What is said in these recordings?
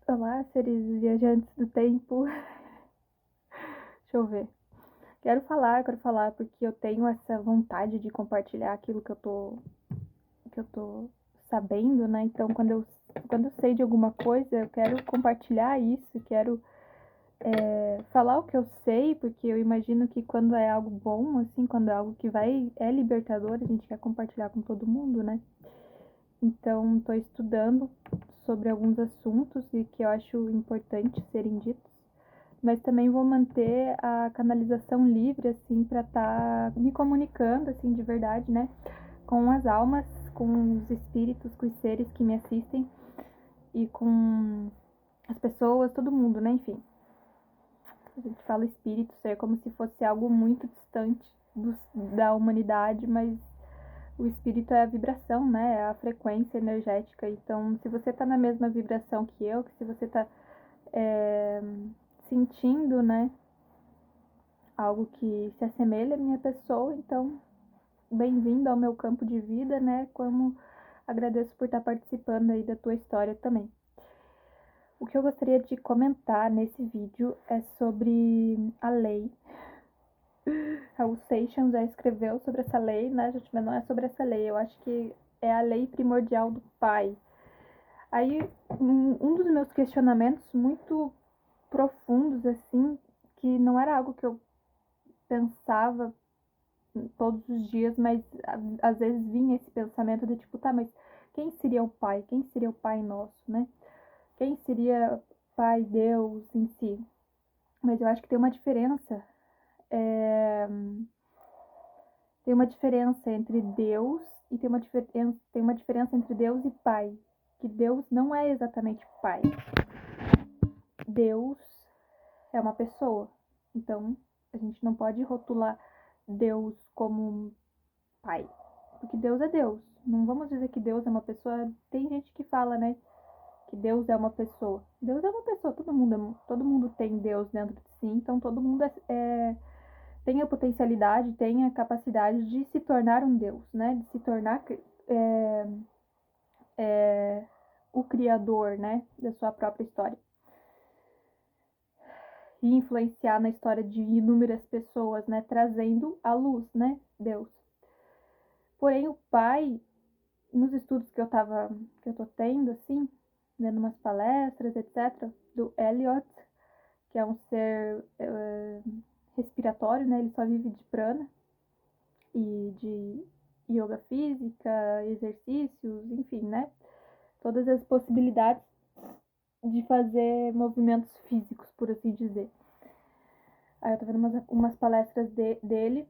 Olá, seres viajantes do tempo. Deixa eu ver. Quero falar porque eu tenho essa vontade de compartilhar aquilo que eu tô sabendo, né? Então, quando eu sei de alguma coisa, eu quero compartilhar isso, quero falar o que eu sei, porque eu imagino que quando é algo bom, assim, quando é algo que é libertador, a gente quer compartilhar com todo mundo, né? Então, estou estudando sobre alguns assuntos e que eu acho importante serem ditos, mas também vou manter a canalização livre, assim, para estar me comunicando, assim, de verdade, né, com as almas, com os espíritos, com os seres que me assistem e com as pessoas, todo mundo, né, enfim. A gente fala espírito, ser como se fosse algo muito distante da humanidade, mas o espírito é a vibração, né? É a frequência energética. Então, se você tá na mesma vibração que eu, se você tá sentindo, né, algo que se assemelha à minha pessoa, então, bem-vindo ao meu campo de vida, né? Como agradeço por estar participando aí da tua história também. O que eu gostaria de comentar nesse vídeo é sobre a lei. O Seixas já escreveu sobre essa lei, né, gente? Mas não é sobre essa lei. Eu acho que é a lei primordial do pai. Aí, um dos meus questionamentos muito profundos, assim, que não era algo que eu pensava todos os dias, mas às vezes vinha esse pensamento de tipo, tá, mas quem seria o pai? Quem seria o pai nosso, né? Quem seria pai, Deus em si? Mas eu acho que tem uma diferença. Tem uma diferença entre Deus e tem uma diferença entre Deus e pai. Que Deus não é exatamente pai. Deus é uma pessoa. Então, a gente não pode rotular Deus como pai. Porque Deus é Deus. Não vamos dizer que Deus é uma pessoa. Tem gente que fala, né? Que Deus é uma pessoa. Deus é uma pessoa. Todo mundo tem Deus dentro de si. Então, todo mundo tem a potencialidade, tem a capacidade de se tornar um Deus, né? De se tornar o criador, né? Da sua própria história. E influenciar na história de inúmeras pessoas, né? Trazendo a luz, né? Deus. Porém, o pai, nos estudos que eu tô tendo, assim, vendo umas palestras, etc., do Elliot, que é um ser respiratório, né? Ele só vive de prana e de yoga física, exercícios, enfim, né? Todas as possibilidades de fazer movimentos físicos, por assim dizer. Aí eu tô vendo umas palestras dele,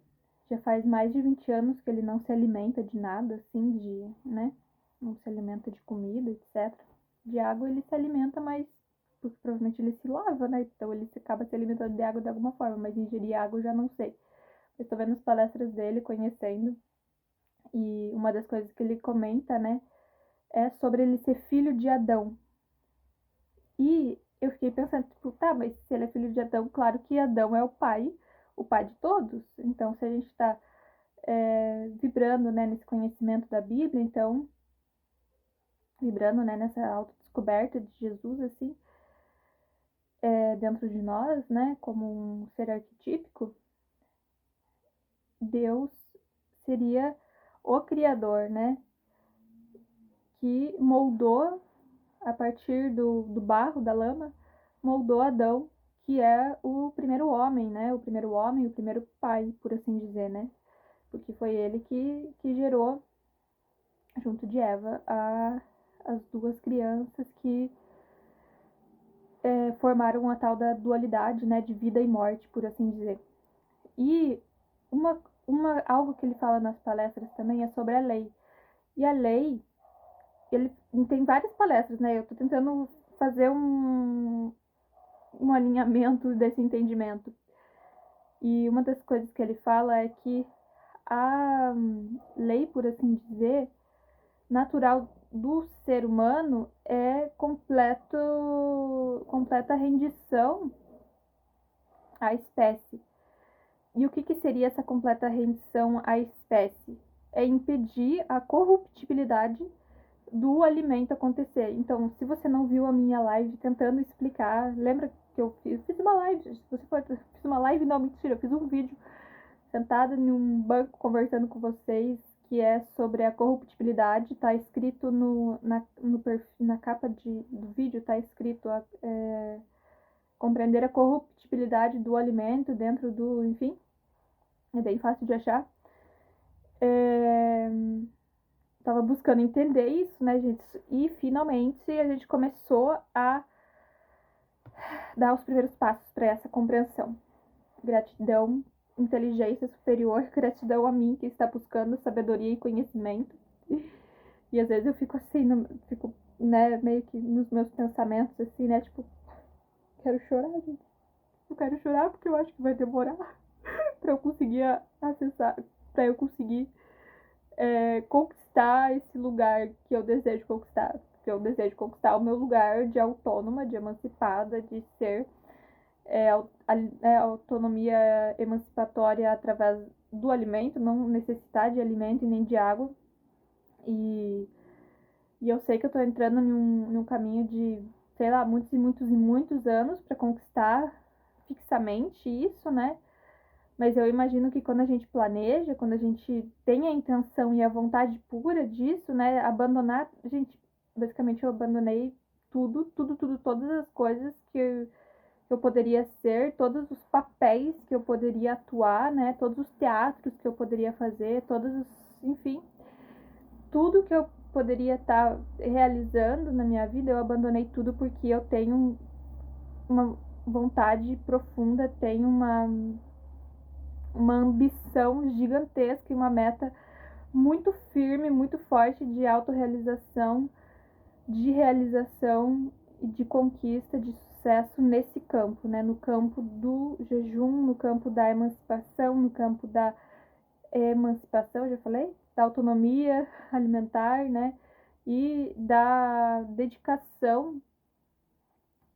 já faz mais de 20 anos que ele não se alimenta de nada, assim, né? Não se alimenta de comida, etc. De água ele se alimenta, mas porque provavelmente ele se lava, né? Então ele acaba se alimentando de água de alguma forma, mas ingerir água eu já não sei. Eu tô vendo as palestras dele, conhecendo, e uma das coisas que ele comenta, né, é sobre ele ser filho de Adão. E eu fiquei pensando, tipo, tá, mas se ele é filho de Adão, claro que Adão é o pai de todos. Então, se a gente está vibrando, né, nesse conhecimento da Bíblia, então, vibrando, né, nessa autodescoberta de Jesus, assim, dentro de nós, né, como um ser arquetípico, Deus seria o Criador, né, que moldou, a partir do barro, da lama, moldou Adão, que é o primeiro homem, né? O primeiro homem, o primeiro pai, por assim dizer, né? Porque foi ele que gerou, junto de Eva, as duas crianças que formaram a tal da dualidade, né? De vida e morte, por assim dizer. E algo que ele fala nas palestras também é sobre a lei. E a lei, ele tem várias palestras, né? Eu tô tentando fazer um alinhamento desse entendimento. E uma das coisas que ele fala é que a lei, por assim dizer, natural do ser humano é completa rendição à espécie. E o que seria essa completa rendição à espécie? É impedir a corruptibilidade do alimento acontecer. Então, se você não viu a minha live tentando explicar, lembra que eu fiz uma live, se você for, fiz uma live, não, mentira, eu fiz um vídeo sentada em um banco conversando com vocês, que é sobre a corruptibilidade. Tá escrito na capa do vídeo, tá escrito compreender a corruptibilidade do alimento dentro do, enfim, é bem fácil de achar. Tava buscando entender isso, né, gente? E finalmente a gente começou a dar os primeiros passos para essa compreensão. Gratidão, inteligência superior, gratidão a mim que está buscando sabedoria e conhecimento. E às vezes eu fico assim, fico, né, meio que nos meus pensamentos, assim, né, tipo, quero chorar, gente. Eu quero chorar porque eu acho que vai demorar para eu conseguir acessar, para eu conseguir conquistar esse lugar que eu desejo conquistar. Que eu desejo conquistar o meu lugar de autônoma, de emancipada, de ser autonomia emancipatória através do alimento, não necessitar de alimento e nem de água. E eu sei que eu tô entrando num caminho de, sei lá, muitos e muitos e muitos anos para conquistar fixamente isso, né? Mas eu imagino que quando a gente planeja, quando a gente tem a intenção e a vontade pura disso, né? Abandonar, gente, basicamente eu abandonei tudo, todas as coisas que eu poderia ser, todos os papéis que eu poderia atuar, né? Todos os teatros que eu poderia fazer, enfim, tudo que eu poderia estar realizando na minha vida, eu abandonei tudo porque eu tenho uma vontade profunda, tenho uma ambição gigantesca e uma meta muito firme, muito forte de autorrealização, de realização e de conquista, de sucesso nesse campo, né? No campo do jejum, no campo da emancipação, no campo da emancipação, já falei? Da autonomia alimentar, né? E da dedicação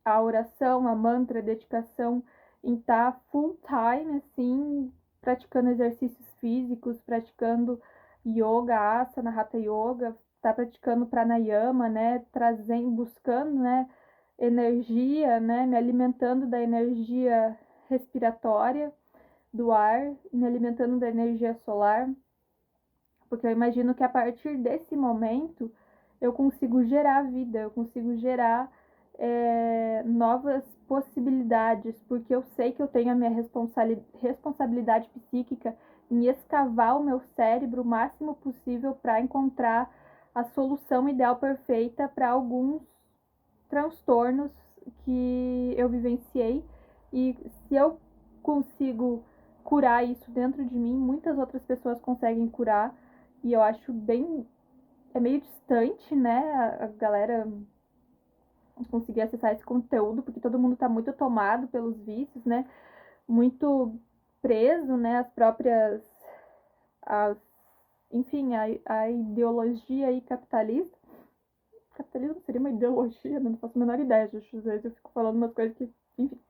à oração, à mantra, dedicação em estar full time, assim, praticando exercícios físicos, praticando yoga, asana, hatha yoga, tá praticando pranayama, né, trazendo, buscando, né, energia, né, me alimentando da energia respiratória do ar, me alimentando da energia solar, porque eu imagino que a partir desse momento eu consigo gerar vida, eu consigo gerar novas possibilidades, porque eu sei que eu tenho a minha responsabilidade psíquica em escavar o meu cérebro o máximo possível para encontrar a solução ideal perfeita para alguns transtornos que eu vivenciei. E se eu consigo curar isso dentro de mim, muitas outras pessoas conseguem curar. E eu acho é meio distante, né, a galera conseguir acessar esse conteúdo, porque todo mundo está muito tomado pelos vícios, né? Muito preso, né? As próprias, enfim, a ideologia aí capitalista. Capitalismo seria uma ideologia, né? Não faço a menor ideia. Às vezes eu fico falando umas coisas que, enfim.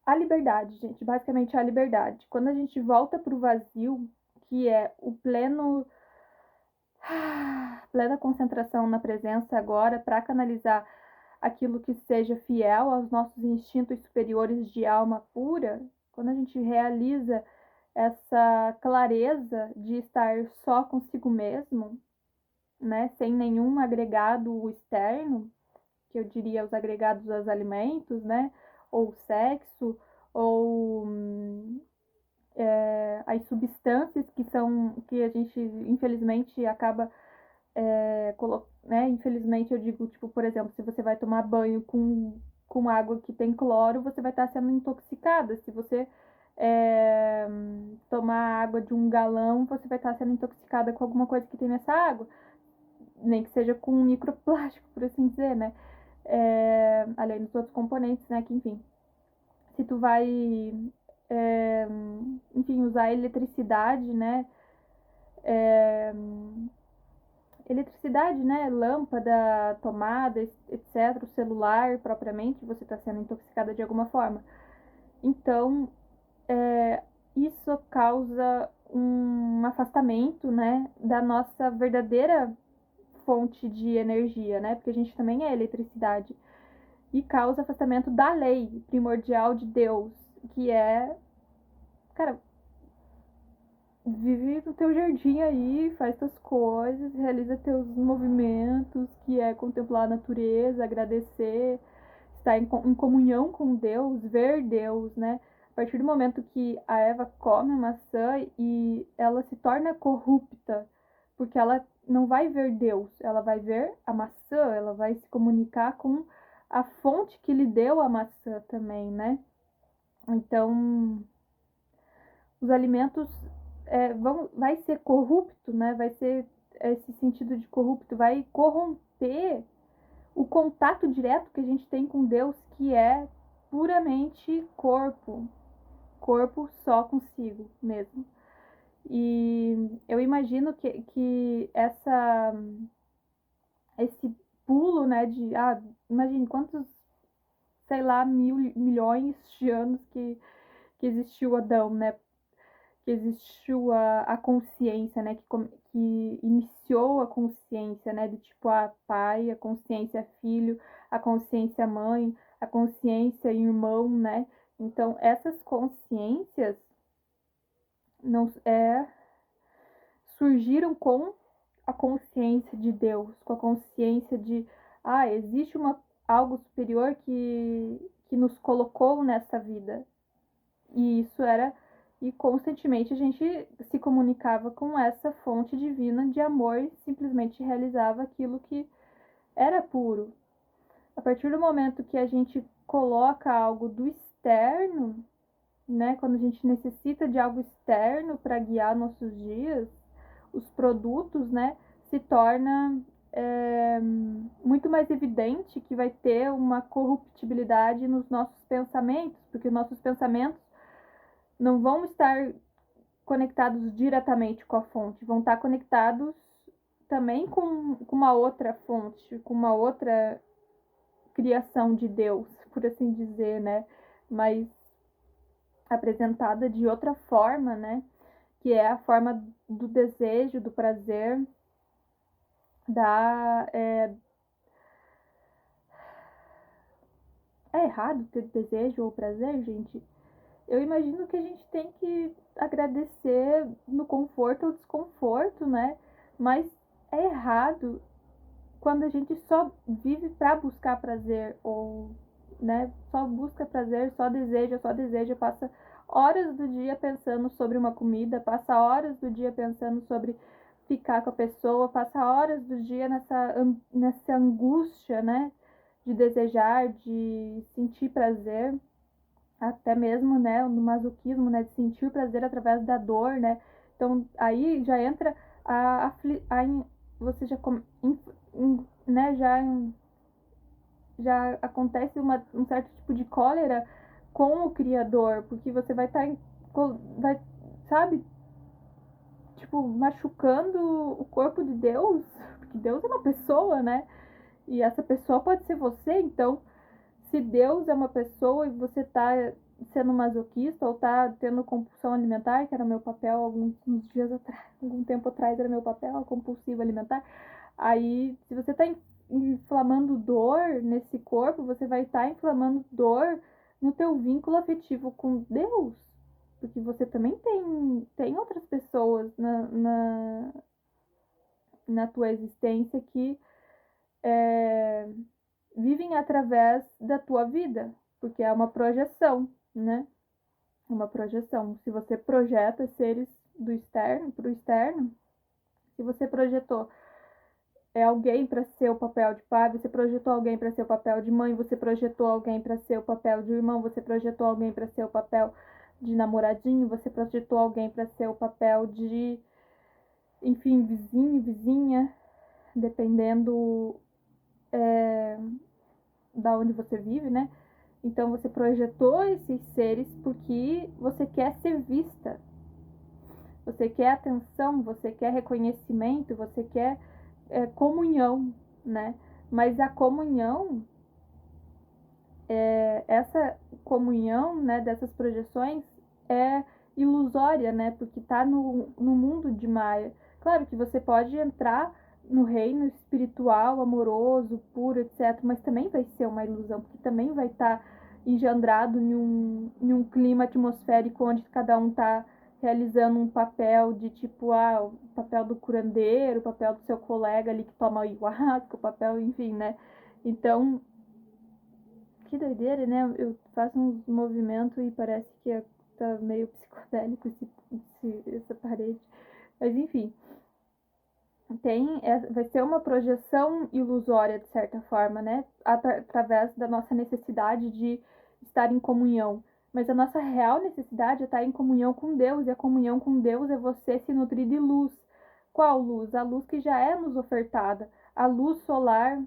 A liberdade, gente, basicamente a liberdade. Quando a gente volta pro vazio, que é o plena concentração na presença agora, para canalizar aquilo que seja fiel aos nossos instintos superiores de alma pura, quando a gente realiza essa clareza de estar só consigo mesmo, né, sem nenhum agregado externo, que eu diria os agregados aos alimentos, né, ou sexo, ou as substâncias que a gente infelizmente acaba né? Infelizmente eu digo, tipo, por exemplo, se você vai tomar banho com água que tem cloro, você vai estar sendo intoxicada. Se você tomar água de um galão, você vai estar sendo intoxicada com alguma coisa que tem nessa água. Nem que seja com um microplástico, por assim dizer, né? Além dos outros componentes, né? Que, enfim, se tu vai, enfim, usar eletricidade, né? Eletricidade, né? Lâmpada, tomada, etc. O celular, propriamente, você está sendo intoxicada de alguma forma. Então, isso causa um afastamento, né, da nossa verdadeira fonte de energia, né, porque a gente também é eletricidade, e causa afastamento da lei primordial de Deus, que é, cara, vive no teu jardim aí, faz tuas coisas, realiza teus movimentos, que é contemplar a natureza, agradecer, estar em comunhão com Deus, ver Deus, né? A partir do momento que a Eva come a maçã e ela se torna corrupta, porque ela não vai ver Deus, ela vai ver a maçã, ela vai se comunicar com a fonte que lhe deu a maçã também, né? Então, os alimentos vai ser corrupto, né? Vai ser esse sentido de corrupto, vai corromper o contato direto que a gente tem com Deus, que é puramente corpo só consigo mesmo. E eu imagino que esse pulo, né, imagine quantos, sei lá, milhões de anos que existiu Adão, né, que existiu a consciência, né, que iniciou a consciência, né, do tipo a pai, a consciência filho, a consciência mãe, a consciência irmão, né? Então essas consciências não surgiram com a consciência de Deus, com a consciência de existe algo superior que nos colocou nessa vida. E isso era e constantemente a gente se comunicava com essa fonte divina de amor e simplesmente realizava aquilo que era puro. A partir do momento que a gente coloca algo do externo, né, quando a gente necessita de algo externo para guiar nossos dias, os produtos, né, se torna muito mais evidente que vai ter uma corruptibilidade nos nossos pensamentos, porque nossos pensamentos não vão estar conectados diretamente com a fonte, vão estar conectados também com uma outra fonte, com uma outra criação de Deus, por assim dizer, né? Mas apresentada de outra forma, né? Que é a forma do desejo, do prazer, da. É errado ter desejo ou prazer, gente? Eu imagino que a gente tem que agradecer no conforto ou desconforto, né? Mas é errado quando a gente só vive para buscar prazer ou, né, só busca prazer, só deseja, passa horas do dia pensando sobre uma comida, passa horas do dia pensando sobre ficar com a pessoa, passa horas do dia nessa angústia, né, de desejar, de sentir prazer, até mesmo, né, no masoquismo, né, de sentir prazer através da dor, né? Então aí já entra você já né, já acontece um certo tipo de cólera com o criador, porque você vai estar vai, sabe, tipo, machucando o corpo de Deus, porque Deus é uma pessoa, né? E essa pessoa pode ser você, então se Deus é uma pessoa e você tá sendo masoquista ou tá tendo compulsão alimentar, que era meu papel alguns dias atrás, algum tempo atrás era meu papel, compulsivo alimentar, aí se você tá inflamando dor nesse corpo, você vai estar inflamando dor no teu vínculo afetivo com Deus, porque você também tem outras pessoas na tua existência que vivem através da tua vida, porque é uma projeção, né? Uma projeção. Se você projeta seres do externo para o externo, se você projetou alguém para ser o papel de pai, você projetou alguém para ser o papel de mãe, você projetou alguém para ser o papel de irmão, você projetou alguém para ser o papel de namoradinho, você projetou alguém para ser o papel de, enfim, vizinho, vizinha, dependendo da onde você vive, né? Então você projetou esses seres porque você quer ser vista, você quer atenção, você quer reconhecimento, você quer comunhão, né? Mas a comunhão, essa comunhão, né, dessas projeções é ilusória, né? Porque tá no mundo de Maia. Claro que você pode entrar no reino espiritual, amoroso, puro, etc. Mas também vai ser uma ilusão, porque também vai estar engendrado em um clima atmosférico onde cada um tá realizando um papel de tipo, o papel do curandeiro, o papel do seu colega ali que toma ayahuasca, o papel, enfim, né? Então, que doideira, né? Eu faço uns movimentos e parece que tá meio psicodélico essa parede. Mas enfim, vai ser uma projeção ilusória, de certa forma, né? Através da nossa necessidade de estar em comunhão. Mas a nossa real necessidade é estar em comunhão com Deus, e a comunhão com Deus é você se nutrir de luz. Qual luz? A luz que já é nos ofertada. A luz solar,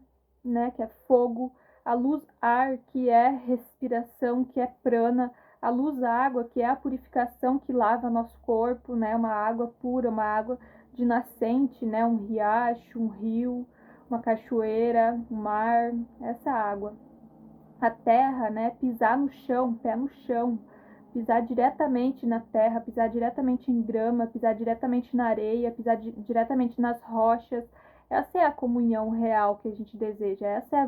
né, que é fogo. A luz ar, que é respiração, que é prana. A luz água, que é a purificação que lava nosso corpo, né? Uma água pura, uma água de nascente, né? Um riacho, um rio, uma cachoeira, um mar, essa água. A terra, né? Pisar no chão, pé no chão, pisar diretamente na terra, pisar diretamente em grama, pisar diretamente na areia, pisar diretamente nas rochas. Essa é a comunhão real que a gente deseja. Essa é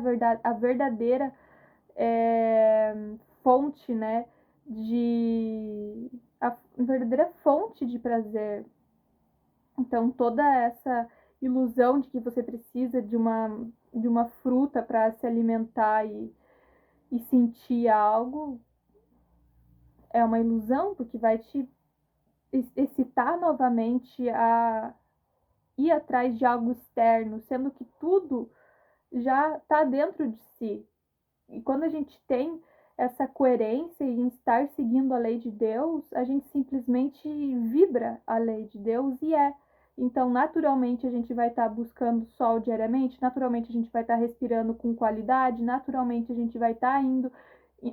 a verdadeira fonte, né? A verdadeira fonte de prazer. Então, toda essa ilusão de que você precisa de uma fruta para se alimentar e sentir algo é uma ilusão, porque vai te excitar novamente a ir atrás de algo externo, sendo que tudo já está dentro de si. E quando a gente tem essa coerência em estar seguindo a lei de Deus, a gente simplesmente vibra a lei de Deus e é. Então, naturalmente, a gente vai estar buscando sol diariamente, naturalmente, a gente vai estar respirando com qualidade, naturalmente, a gente vai estar indo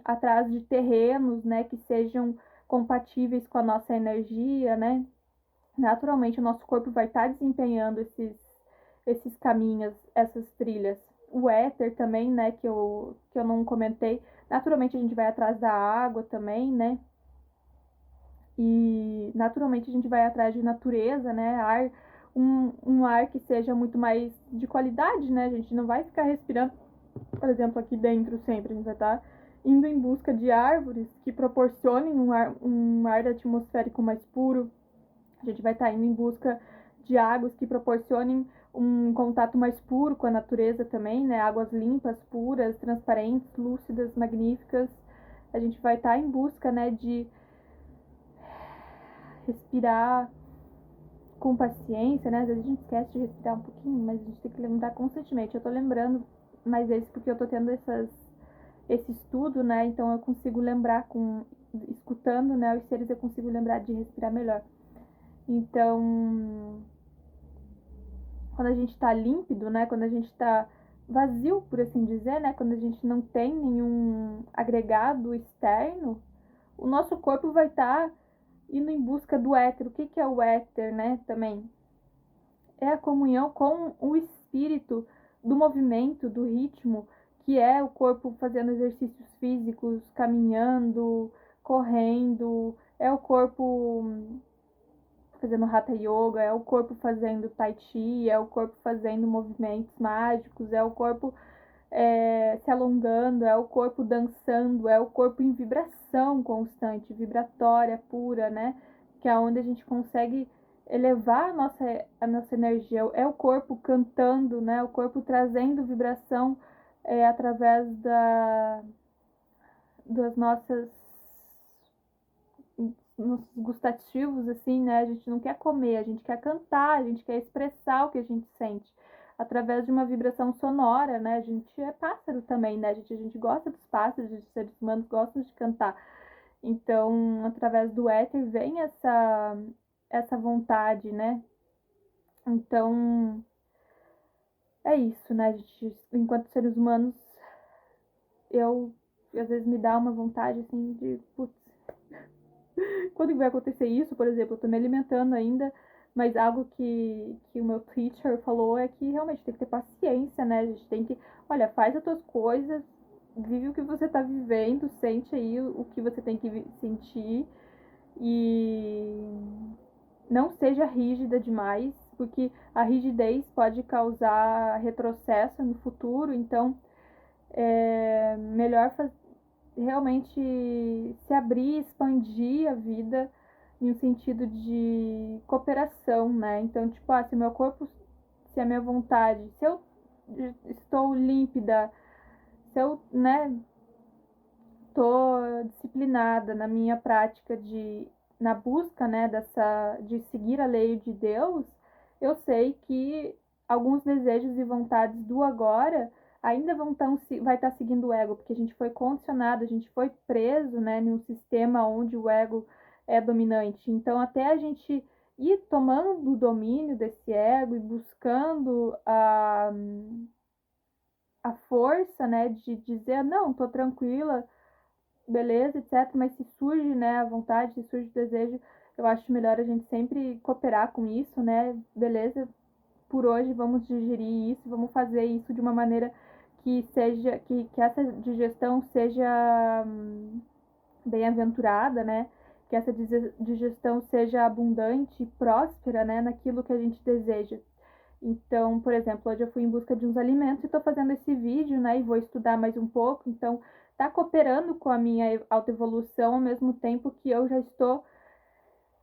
atrás de terrenos, né, que sejam compatíveis com a nossa energia, né? Naturalmente, o nosso corpo vai estar desempenhando esses caminhos, essas trilhas. O éter também, né, que eu não comentei. Naturalmente, a gente vai atrás da água também, né? E naturalmente a gente vai atrás de natureza, né? Um ar que seja muito mais de qualidade, né? A gente não vai ficar respirando, por exemplo, aqui dentro sempre. A gente vai estar indo em busca de árvores que proporcionem um ar atmosférico mais puro. A gente vai estar indo em busca de águas que proporcionem um contato mais puro com a natureza também, né? Águas limpas, puras, transparentes, lúcidas, magníficas. A gente vai estar em busca, né, de respirar com paciência, né? Às vezes a gente esquece de respirar um pouquinho, mas a gente tem que lembrar constantemente. Eu tô lembrando mais vezes porque eu tô tendo esse estudo, né? Então eu consigo lembrar escutando, né, os seres, eu consigo lembrar de respirar melhor. Então, quando a gente tá límpido, né? Quando a gente tá vazio, por assim dizer, né? Quando a gente não tem nenhum agregado externo, o nosso corpo vai estar indo em busca do éter. O que é o éter, né? Também é a comunhão com o espírito do movimento, do ritmo, que é o corpo fazendo exercícios físicos, caminhando, correndo, é o corpo fazendo hatha yoga, é o corpo fazendo tai chi, é o corpo fazendo movimentos mágicos, é o corpo se alongando, é o corpo dançando, é o corpo em vibração constante, vibratória, pura, né? Que é onde a gente consegue elevar a nossa energia. É o corpo cantando, né? O corpo trazendo vibração através das nossos gustativos, assim, né? A gente não quer comer, a gente quer cantar, a gente quer expressar o que a gente sente através de uma vibração sonora, né? A gente é pássaro também, né? A gente gosta dos pássaros, os seres humanos gostam de cantar. Então, através do éter vem essa vontade, né? Então, é isso, né? A gente, enquanto seres humanos, eu às vezes me dá uma vontade assim de, putz, quando vai acontecer isso, por exemplo, eu tô me alimentando ainda, mas algo que o meu teacher falou é que realmente tem que ter paciência, né? A gente tem que, olha, faz as tuas coisas, vive o que você tá vivendo, sente aí o que você tem que sentir e não seja rígida demais, porque a rigidez pode causar retrocesso no futuro, então é melhor realmente se abrir, expandir a vida em um sentido de cooperação, né? Então, tipo, se meu corpo, se a minha vontade, se eu estou límpida, se eu, né, tô disciplinada na minha prática na busca, né, de seguir a lei de Deus, eu sei que alguns desejos e vontades do agora ainda vai estar seguindo o ego, porque a gente foi condicionado, a gente foi preso, né, em um sistema onde o ego é dominante. Então, até a gente ir tomando o domínio desse ego e buscando a força, né, de dizer, não, tô tranquila, beleza, etc. Mas se surge, né, a vontade, se surge o desejo, eu acho melhor a gente sempre cooperar com isso, né? Beleza, por hoje vamos digerir isso, vamos fazer isso de uma maneira que seja, que essa digestão seja bem-aventurada, né? Que essa digestão seja abundante e próspera, né, naquilo que a gente deseja. Então, por exemplo, hoje eu fui em busca de uns alimentos e estou fazendo esse vídeo, né? E vou estudar mais um pouco. Então, tá cooperando com a minha autoevolução ao mesmo tempo que eu já estou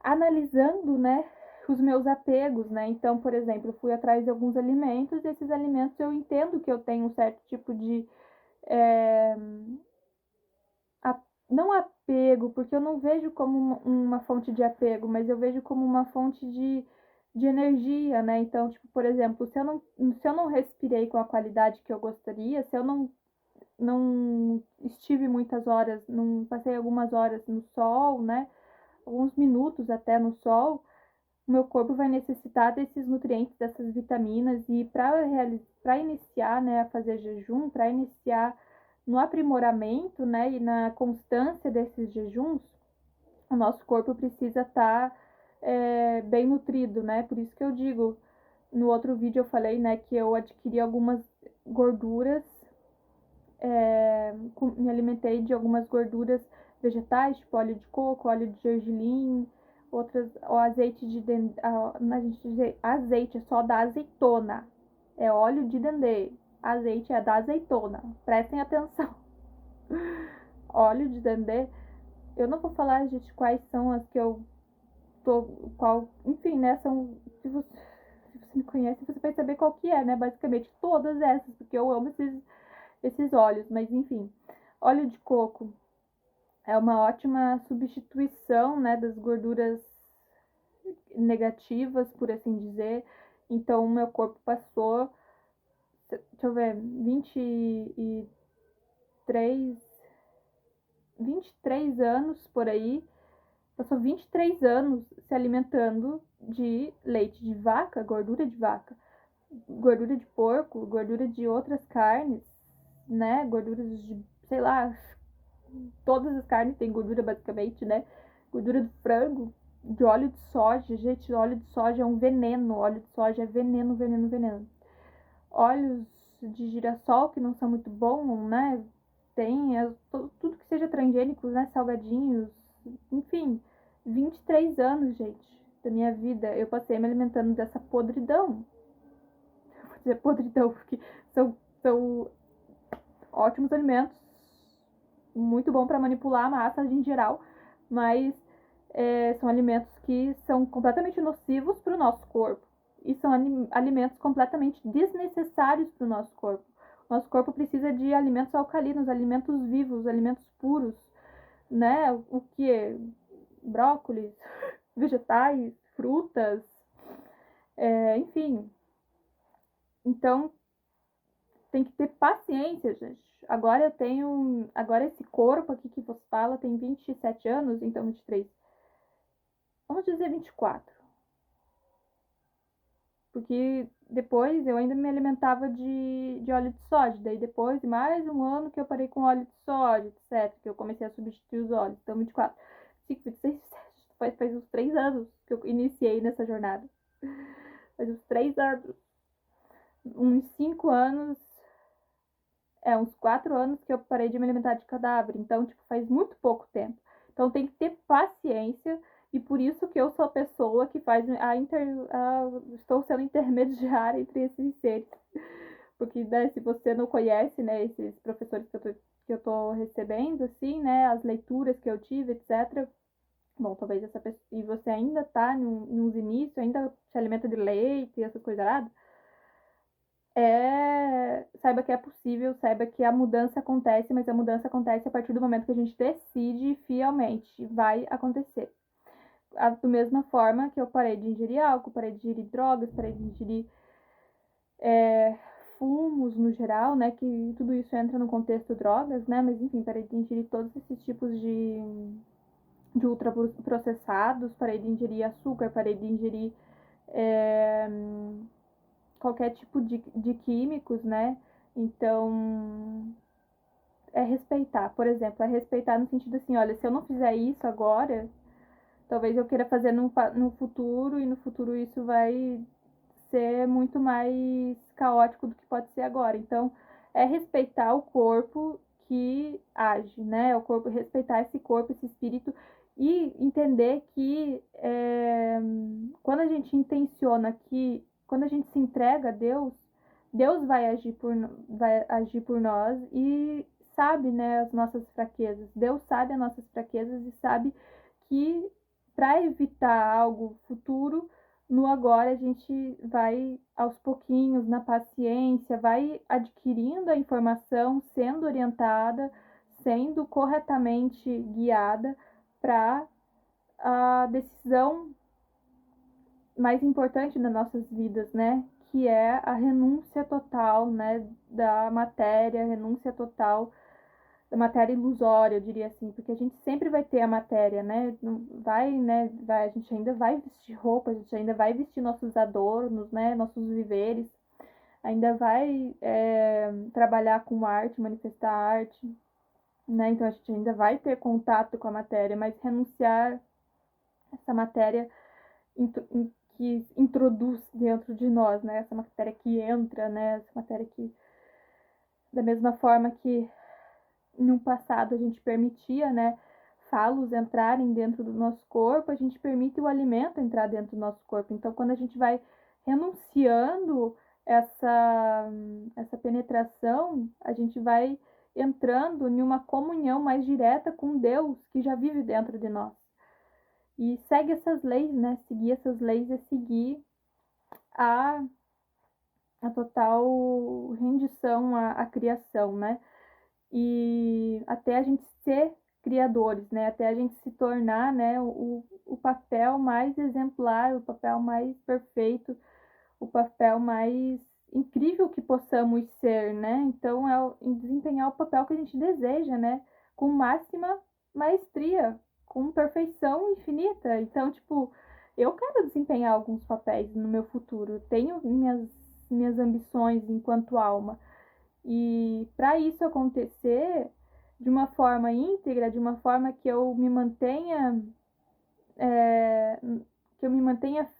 analisando, né? Os meus apegos, né? Então, por exemplo, eu fui atrás de alguns alimentos e esses alimentos eu entendo que eu tenho um certo tipo de é, não apego, porque eu não vejo como uma fonte de apego, mas eu vejo como uma fonte de energia, né? Então, tipo, por exemplo, se eu não respirei com a qualidade que eu gostaria, se eu não estive muitas horas, não passei algumas horas no sol, né? Alguns minutos até no sol, o meu corpo vai necessitar desses nutrientes, dessas vitaminas, e para iniciar, né, a fazer jejum, para iniciar no aprimoramento, né, e na constância desses jejuns, o nosso corpo precisa estar bem nutrido, né? Por isso que eu digo, no outro vídeo eu falei, né, que eu adquiri algumas gorduras, me alimentei de algumas gorduras vegetais, tipo óleo de coco, óleo de gergelim, outras, o azeite a gente diz azeite é só da azeitona, é óleo de dendê, azeite é da azeitona, prestem atenção. Óleo de dendê, eu não vou falar, gente, quais são as que eu tô, enfim, né, se você me conhece, você vai saber qual que é, né, basicamente todas essas, porque eu amo esses óleos, mas enfim, óleo de coco é uma ótima substituição, né, das gorduras negativas, por assim dizer. Então, o meu corpo passou, deixa eu ver, 23, 23 anos por aí, passou 23 anos se alimentando de leite de vaca, gordura de porco, gordura de outras carnes, né, gorduras de, sei lá, todas as carnes têm gordura basicamente, né? Gordura do frango, de óleo de soja. Gente, óleo de soja é um veneno. Óleo de soja é veneno, veneno, veneno. Óleos de girassol que não são muito bons, né? Tem tudo que seja transgênicos, né? Salgadinhos, enfim. 23 anos, gente, da minha vida, eu passei me alimentando dessa podridão. Vou dizer podridão, porque são ótimos alimentos, muito bom para manipular a massa em geral, mas são alimentos que são completamente nocivos para o nosso corpo e são alimentos completamente desnecessários para o nosso corpo. Nosso corpo precisa de alimentos alcalinos, alimentos vivos, alimentos puros, né? O que? Brócolis, vegetais, frutas, enfim. Então, tem que ter paciência, gente. Agora esse corpo aqui que você fala tem 27 anos, então 23. Vamos dizer 24. Porque depois eu ainda me alimentava de óleo de soja. Daí depois de mais um ano que eu parei com óleo de soja, etc. Que eu comecei a substituir os óleos. Então 24. 5, 26, 27. Faz uns 3 anos que eu iniciei nessa jornada. Faz uns 3 anos. Uns 5 anos. Uns 4 anos que eu parei de me alimentar de cadáver. Então, tipo, faz muito pouco tempo. Então tem que ter paciência, e por isso que eu sou a pessoa que faz estou sendo intermediária entre esses seres. Porque, né, se você não conhece, né, esses professores que eu tô recebendo, assim, né, as leituras que eu tive, etc. Bom, talvez essa pessoa, e você ainda tá nos inícios, ainda se alimenta de leite e essas coisas erradas, saiba que é possível, saiba que a mudança acontece, mas a mudança acontece a partir do momento que a gente decide fielmente, vai acontecer. Da mesma forma que eu parei de ingerir álcool, parei de ingerir drogas, parei de ingerir fumos no geral, né, que tudo isso entra no contexto drogas, né, mas enfim, parei de ingerir todos esses tipos de ultraprocessados, parei de ingerir açúcar, parei de ingerir qualquer tipo de químicos, né, então é respeitar, por exemplo, é respeitar no sentido assim, olha, se eu não fizer isso agora, talvez eu queira fazer no futuro, e no futuro isso vai ser muito mais caótico do que pode ser agora. Então, é respeitar o corpo que age, né? O corpo, respeitar esse corpo, esse espírito, e entender que quando a gente intenciona que, quando a gente se entrega a Deus, Deus vai agir por nós e sabe, né, as nossas fraquezas. Deus sabe as nossas fraquezas e sabe que para evitar algo futuro, no agora a gente vai aos pouquinhos, na paciência, vai adquirindo a informação, sendo orientada, sendo corretamente guiada para a decisão mais importante das nossas vidas, né? Que é a renúncia total, né, da matéria, a renúncia total da matéria ilusória, eu diria assim, porque a gente sempre vai ter a matéria, né? A gente ainda vai vestir roupa, a gente ainda vai vestir nossos adornos, né? Nossos viveres, ainda vai trabalhar com arte, manifestar arte, né? Então a gente ainda vai ter contato com a matéria, mas renunciar essa matéria que introduz dentro de nós, né? Essa matéria que entra, né? Essa matéria que, da mesma forma que no passado a gente permitia, né, falos entrarem dentro do nosso corpo, a gente permite o alimento entrar dentro do nosso corpo. Então, quando a gente vai renunciando essa penetração, a gente vai entrando em uma comunhão mais direta com Deus que já vive dentro de nós. E segue essas leis, né? Seguir essas leis é seguir a, a total rendição à criação, né? E até a gente ser criadores, né? Até a gente se tornar, né, o papel mais exemplar, o papel mais perfeito, o papel mais incrível que possamos ser, né? Então desempenhar o papel que a gente deseja, né? Com máxima maestria, com perfeição infinita. Então, tipo, eu quero desempenhar alguns papéis no meu futuro. Tenho minhas ambições enquanto alma. E para isso acontecer de uma forma íntegra, de uma forma que eu me mantenha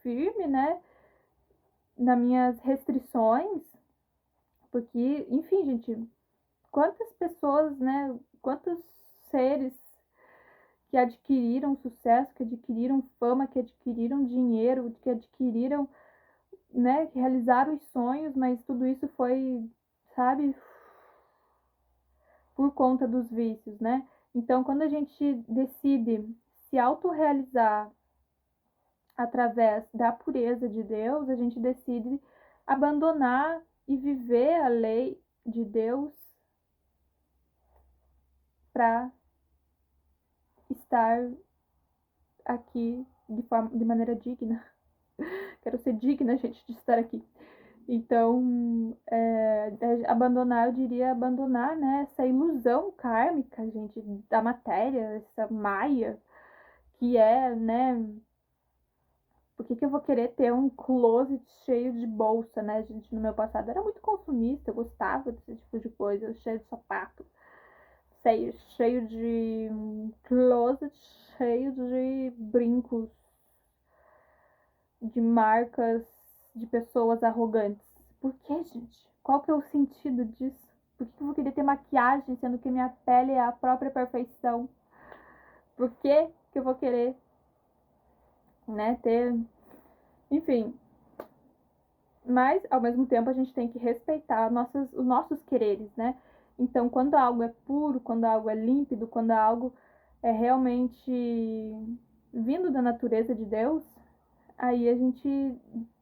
firme, né, nas minhas restrições, porque, enfim, gente, quantas pessoas, né, quantos seres que adquiriram sucesso, que adquiriram fama, que adquiriram dinheiro, que adquiriram, né, que realizaram os sonhos, mas tudo isso foi, sabe, por conta dos vícios, né? Então, quando a gente decide se autorrealizar através da pureza de Deus, a gente decide abandonar e viver a lei de Deus para estar aqui de maneira digna. Quero ser digna, gente, de estar aqui. Então, abandonar, eu diria abandonar, né, essa ilusão kármica, gente, da matéria, essa maia, que é, né, por que eu vou querer ter um closet cheio de bolsa, né, gente? No meu passado era muito consumista, eu gostava desse tipo de coisa, cheio de sapato, cheio de closet, cheio de brincos, de marcas, de pessoas arrogantes. Por que, gente? Qual que é o sentido disso? Por que eu vou querer ter maquiagem, sendo que minha pele é a própria perfeição? Por que eu vou querer, né, ter... Enfim. Mas, ao mesmo tempo, a gente tem que respeitar os nossos quereres, né? Então, quando algo é puro, quando algo é límpido, quando algo é realmente vindo da natureza de Deus, aí a gente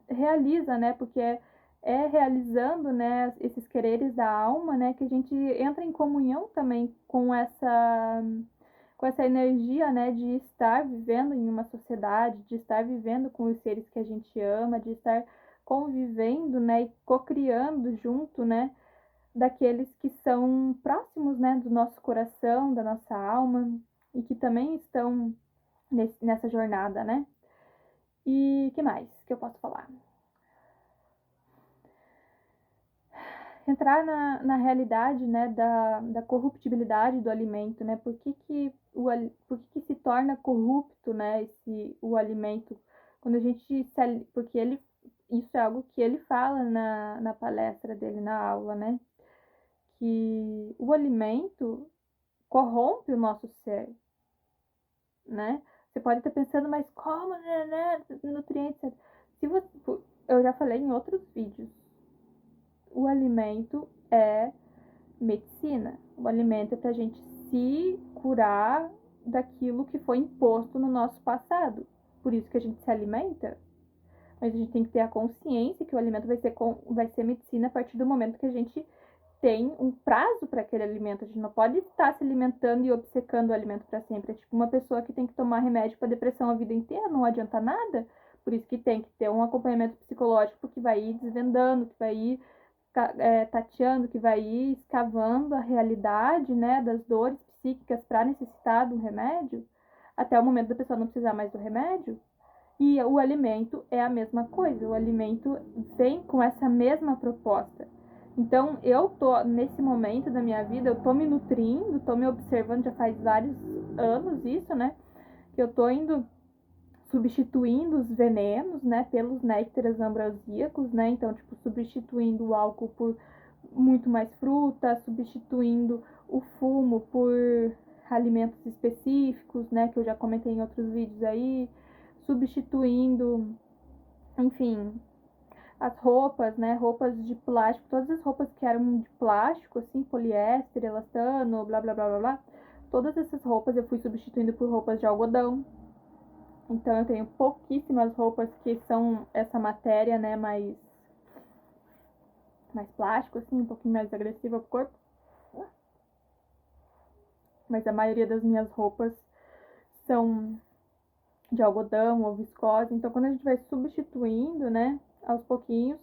realiza, né? Porque é realizando, né, esses quereres da alma, né, que a gente entra em comunhão também com essa energia, né, de estar vivendo em uma sociedade, de estar vivendo com os seres que a gente ama, de estar convivendo, né, e cocriando junto, né, daqueles que são próximos, né, do nosso coração, da nossa alma e que também estão nessa jornada, né? E que mais que eu posso falar? Entrar na realidade, né, da corruptibilidade do alimento, né? Por que se torna corrupto, né, o alimento? Quando a gente porque isso é algo que ele fala na palestra dele, na aula, né? Que o alimento corrompe o nosso ser, né? Você pode estar pensando, mas como, né, nutrientes? Se você, eu já falei em outros vídeos, o alimento é medicina. O alimento é para a gente se curar daquilo que foi imposto no nosso passado. Por isso que a gente se alimenta. Mas a gente tem que ter a consciência que o alimento vai ser medicina a partir do momento que a gente tem um prazo para aquele alimento. A gente não pode estar se alimentando e obcecando o alimento para sempre. É tipo uma pessoa que tem que tomar remédio para depressão a vida inteira, não adianta nada. Por isso que tem que ter um acompanhamento psicológico que vai ir desvendando, que vai ir tateando, que vai ir escavando a realidade, né, das dores psíquicas para necessitar do remédio, até o momento da pessoa não precisar mais do remédio. E o alimento é a mesma coisa, o alimento vem com essa mesma proposta. Então, eu tô, nesse momento da minha vida, eu tô me nutrindo, tô me observando, já faz vários anos isso, né, que eu tô indo substituindo os venenos, né, pelos néctares ambrosíacos, né, então, tipo, substituindo o álcool por muito mais fruta, substituindo o fumo por alimentos específicos, né, que eu já comentei em outros vídeos aí, substituindo, enfim, as roupas, né, roupas de plástico, todas as roupas que eram de plástico, assim, poliéster, elastano, blá, blá, blá, blá, blá, todas essas roupas eu fui substituindo por roupas de algodão. Então eu tenho pouquíssimas roupas que são essa matéria, né, mais plástico, assim, um pouquinho mais agressiva pro corpo. Mas a maioria das minhas roupas são de algodão ou viscose. Então quando a gente vai substituindo, né, aos pouquinhos,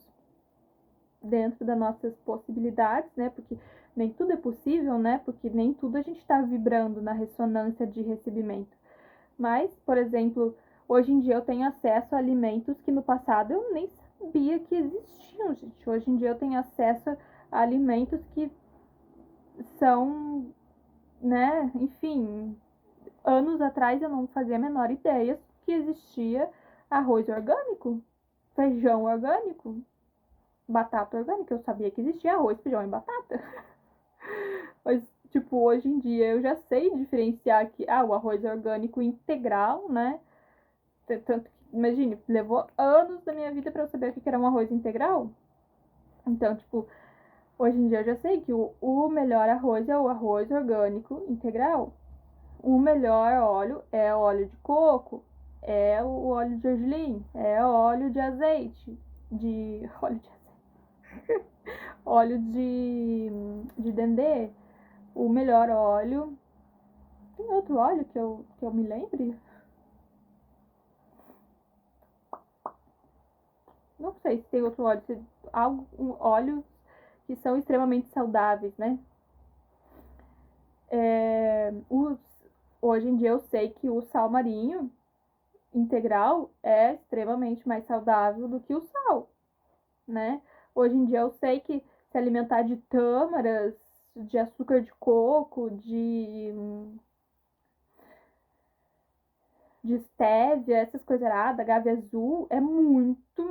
dentro das nossas possibilidades, né, porque nem tudo é possível, né, porque nem tudo a gente está vibrando na ressonância de recebimento. Mas, por exemplo, hoje em dia eu tenho acesso a alimentos que no passado eu nem sabia que existiam, gente. Hoje em dia eu tenho acesso a alimentos que são, né, enfim, anos atrás eu não fazia a menor ideia que existia arroz orgânico, feijão orgânico, batata orgânica. Eu sabia que existia arroz, feijão e batata. Mas, tipo, hoje em dia eu já sei diferenciar que, o arroz orgânico integral, né? Tanto que, imagine, levou anos da minha vida para eu saber o que era um arroz integral. Então, tipo, hoje em dia eu já sei que o melhor arroz é o arroz orgânico integral. O melhor óleo é o óleo de coco, é o óleo de gergelim, é o óleo de azeite, óleo de dendê. O melhor óleo, tem outro óleo que eu me lembre? Não sei se tem outro óleo, óleos que são extremamente saudáveis, né? Hoje em dia eu sei que o sal marinho integral é extremamente mais saudável do que o sal, né? Hoje em dia eu sei que se alimentar de tâmaras, de açúcar de coco, de estévia, essas coisas da agave azul, é muito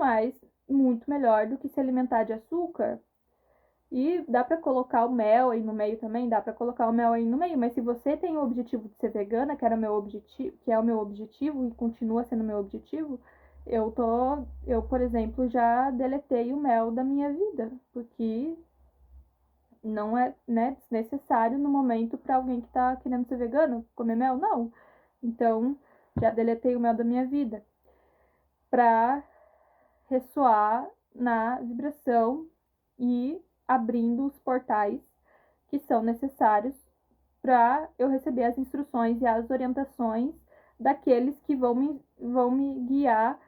melhor do que se alimentar de açúcar. E dá pra colocar o mel aí no meio também, dá pra colocar o mel aí no meio, mas se você tem o objetivo de ser vegana, que era o meu objetivo, que é o meu objetivo e continua sendo o meu objetivo, eu, por exemplo, já deletei o mel da minha vida, porque não é, né, desnecessário no momento para alguém que tá querendo ser vegano comer mel, não. Então, já deletei o mel da minha vida para ressoar na vibração e abrindo os portais que são necessários para eu receber as instruções e as orientações daqueles que vão me guiar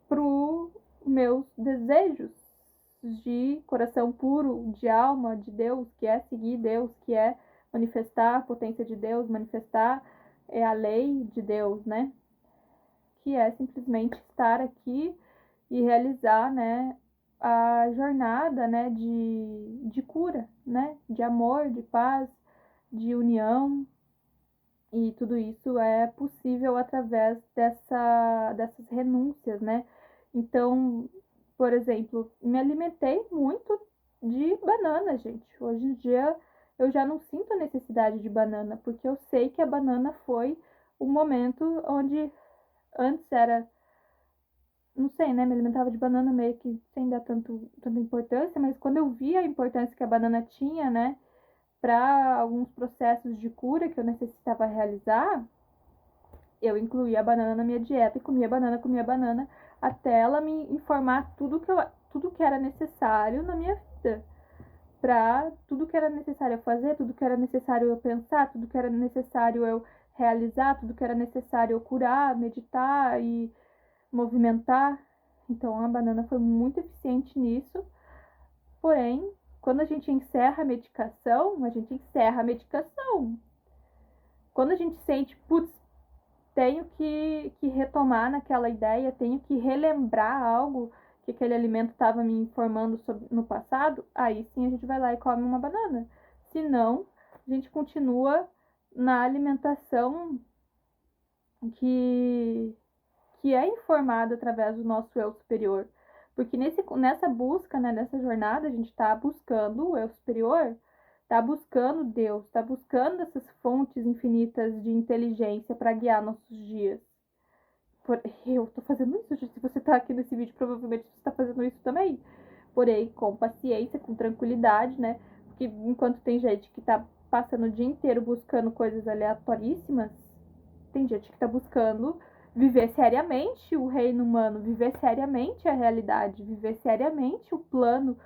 para os meus desejos de coração puro, de alma, de Deus, que é seguir Deus, que é manifestar a potência de Deus, manifestar a lei de Deus, né? Que é simplesmente estar aqui e realizar, né, a jornada, né, de cura, né, de amor, de paz, de união, e tudo isso é possível através dessas renúncias, né? Então, por exemplo, me alimentei muito de banana, gente. Hoje em dia eu já não sinto a necessidade de banana, porque eu sei que a banana foi um momento onde antes era, não sei, né? Me alimentava de banana meio que sem dar tanta importância, mas quando eu vi a importância que a banana tinha, né, para alguns processos de cura que eu necessitava realizar, eu incluía a banana na minha dieta e comia banana, até ela me informar tudo que era necessário na minha vida. Para tudo que era necessário eu fazer, tudo que era necessário eu pensar, tudo que era necessário eu realizar, tudo que era necessário eu curar, meditar e movimentar. Então a banana foi muito eficiente nisso. Porém, quando a gente encerra a medicação, a gente encerra a medicação. Quando a gente sente, putz, tenho que retomar naquela ideia, tenho que relembrar algo que aquele alimento estava me informando sobre, no passado, aí sim a gente vai lá e come uma banana. Se não, a gente continua na alimentação que, que é informada através do nosso eu superior. Porque nessa busca, né, nessa jornada, a gente está buscando o eu superior, está buscando Deus, está buscando essas fontes infinitas de inteligência para guiar nossos dias. Eu tô fazendo isso, gente. Se você tá aqui nesse vídeo, provavelmente você tá fazendo isso também. Porém, com paciência, com tranquilidade, né? Porque enquanto tem gente que tá passando o dia inteiro buscando coisas aleatoríssimas, tem gente que tá buscando viver seriamente o reino humano, viver seriamente a realidade, viver seriamente o plano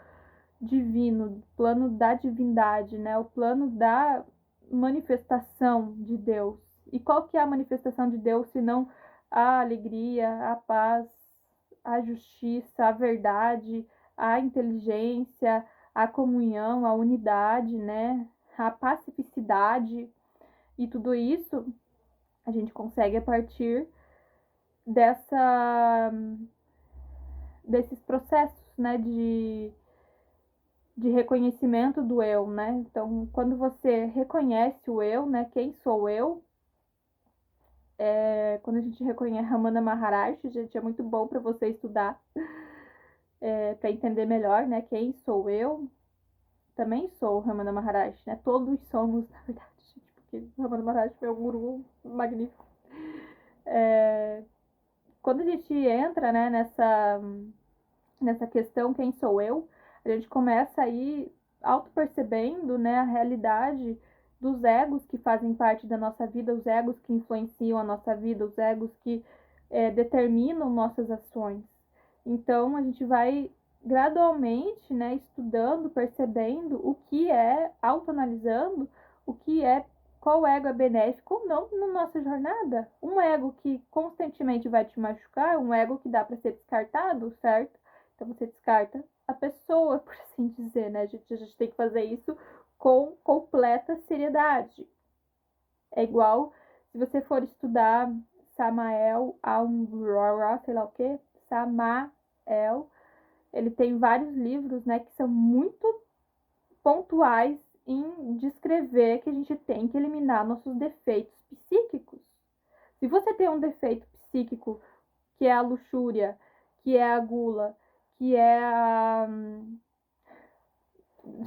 divino, o plano da divindade, né? O plano da manifestação de Deus. E qual que é a manifestação de Deus, se não a alegria, a paz, a justiça, a verdade, a inteligência, a comunhão, a unidade, né? A pacificidade. E tudo isso a gente consegue a partir dessa desses processos, né, de reconhecimento do eu, né? Então, quando você reconhece o eu, né, quem sou eu, quando a gente reconhece Ramana Maharshi, gente, é muito bom para você estudar, para entender melhor, né, quem sou eu. Também sou Ramana Maharshi, né? Todos somos, na verdade, gente, porque Ramana Maharshi é um guru magnífico. Quando a gente entra, né, nessa questão quem sou eu, a gente começa aí auto-percebendo, né, a realidade dos egos que fazem parte da nossa vida, os egos que influenciam a nossa vida, os egos que determinam nossas ações. Então, a gente vai gradualmente, né, estudando, percebendo o que é, autoanalisando o que é, qual ego é benéfico ou não na nossa jornada. Um ego que constantemente vai te machucar, um ego que dá para ser descartado, certo? Então você descarta a pessoa, por assim dizer, né? A gente tem que fazer isso com completa seriedade. É igual se você for estudar Samael Aun-Ra, sei lá o que, Samael, ele tem vários livros, né, que são muito pontuais em descrever que a gente tem que eliminar nossos defeitos psíquicos. Se você tem um defeito psíquico, que é a luxúria, que é a gula, que é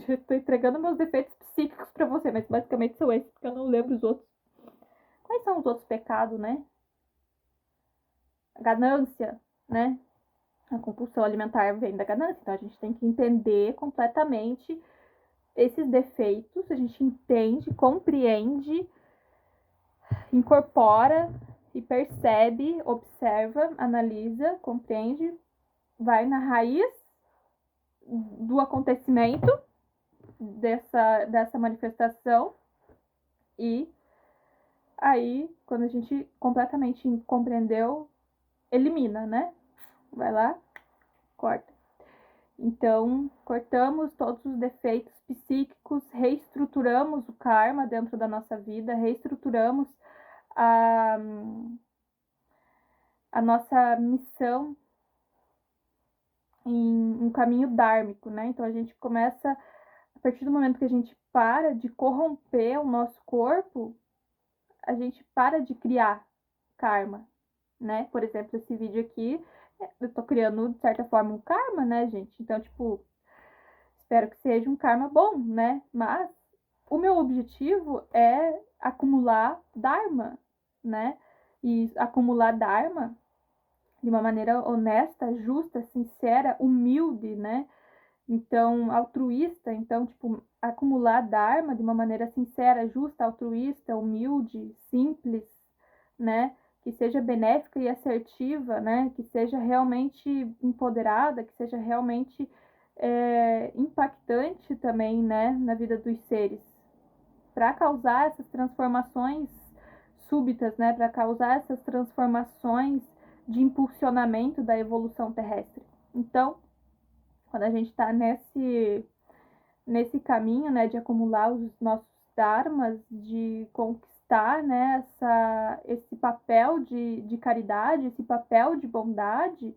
Eu tô entregando meus defeitos psíquicos pra você, mas basicamente são esses, porque eu não lembro os outros. Quais são os outros pecados, né? A ganância, né? A compulsão alimentar vem da ganância, então a gente tem que entender completamente esses defeitos, a gente entende, compreende, incorpora e percebe, observa, analisa, compreende, vai na raiz do acontecimento dessa manifestação e aí, quando a gente completamente compreendeu, elimina, né? Vai lá, corta. Então, cortamos todos os defeitos psíquicos, reestruturamos o karma dentro da nossa vida, reestruturamos a, a nossa missão em um caminho dármico, né? Então, a gente começa, a partir do momento que a gente para de corromper o nosso corpo, a gente para de criar karma, né? Por exemplo, esse vídeo aqui, eu tô criando, de certa forma, um karma, né, gente? Então, tipo, espero que seja um karma bom, né? Mas o meu objetivo é acumular Dharma, né? E acumular Dharma de uma maneira honesta, justa, sincera, humilde, né? Então, altruísta. Então, tipo, acumular Dharma de uma maneira sincera, justa, altruísta, humilde, simples, né? Que seja benéfica e assertiva, né? Que seja realmente empoderada, que seja realmente impactante também, né? Na vida dos seres. Para causar essas transformações súbitas, né? Para causar essas transformações de impulsionamento da evolução terrestre. Então, quando a gente está nesse caminho, né, de acumular os nossos dharmas, de conquistar, né, esse papel de caridade, esse papel de bondade,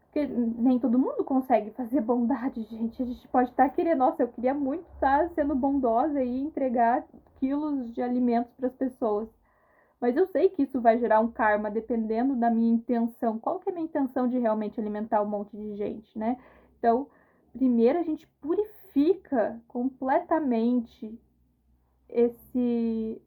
porque nem todo mundo consegue fazer bondade, gente. A gente pode estar querendo, nossa, eu queria muito estar sendo bondosa e entregar quilos de alimentos para as pessoas. Mas eu sei que isso vai gerar um karma dependendo da minha intenção. Qual que é a minha intenção de realmente alimentar um monte de gente, né? Então, primeiro a gente purifica completamente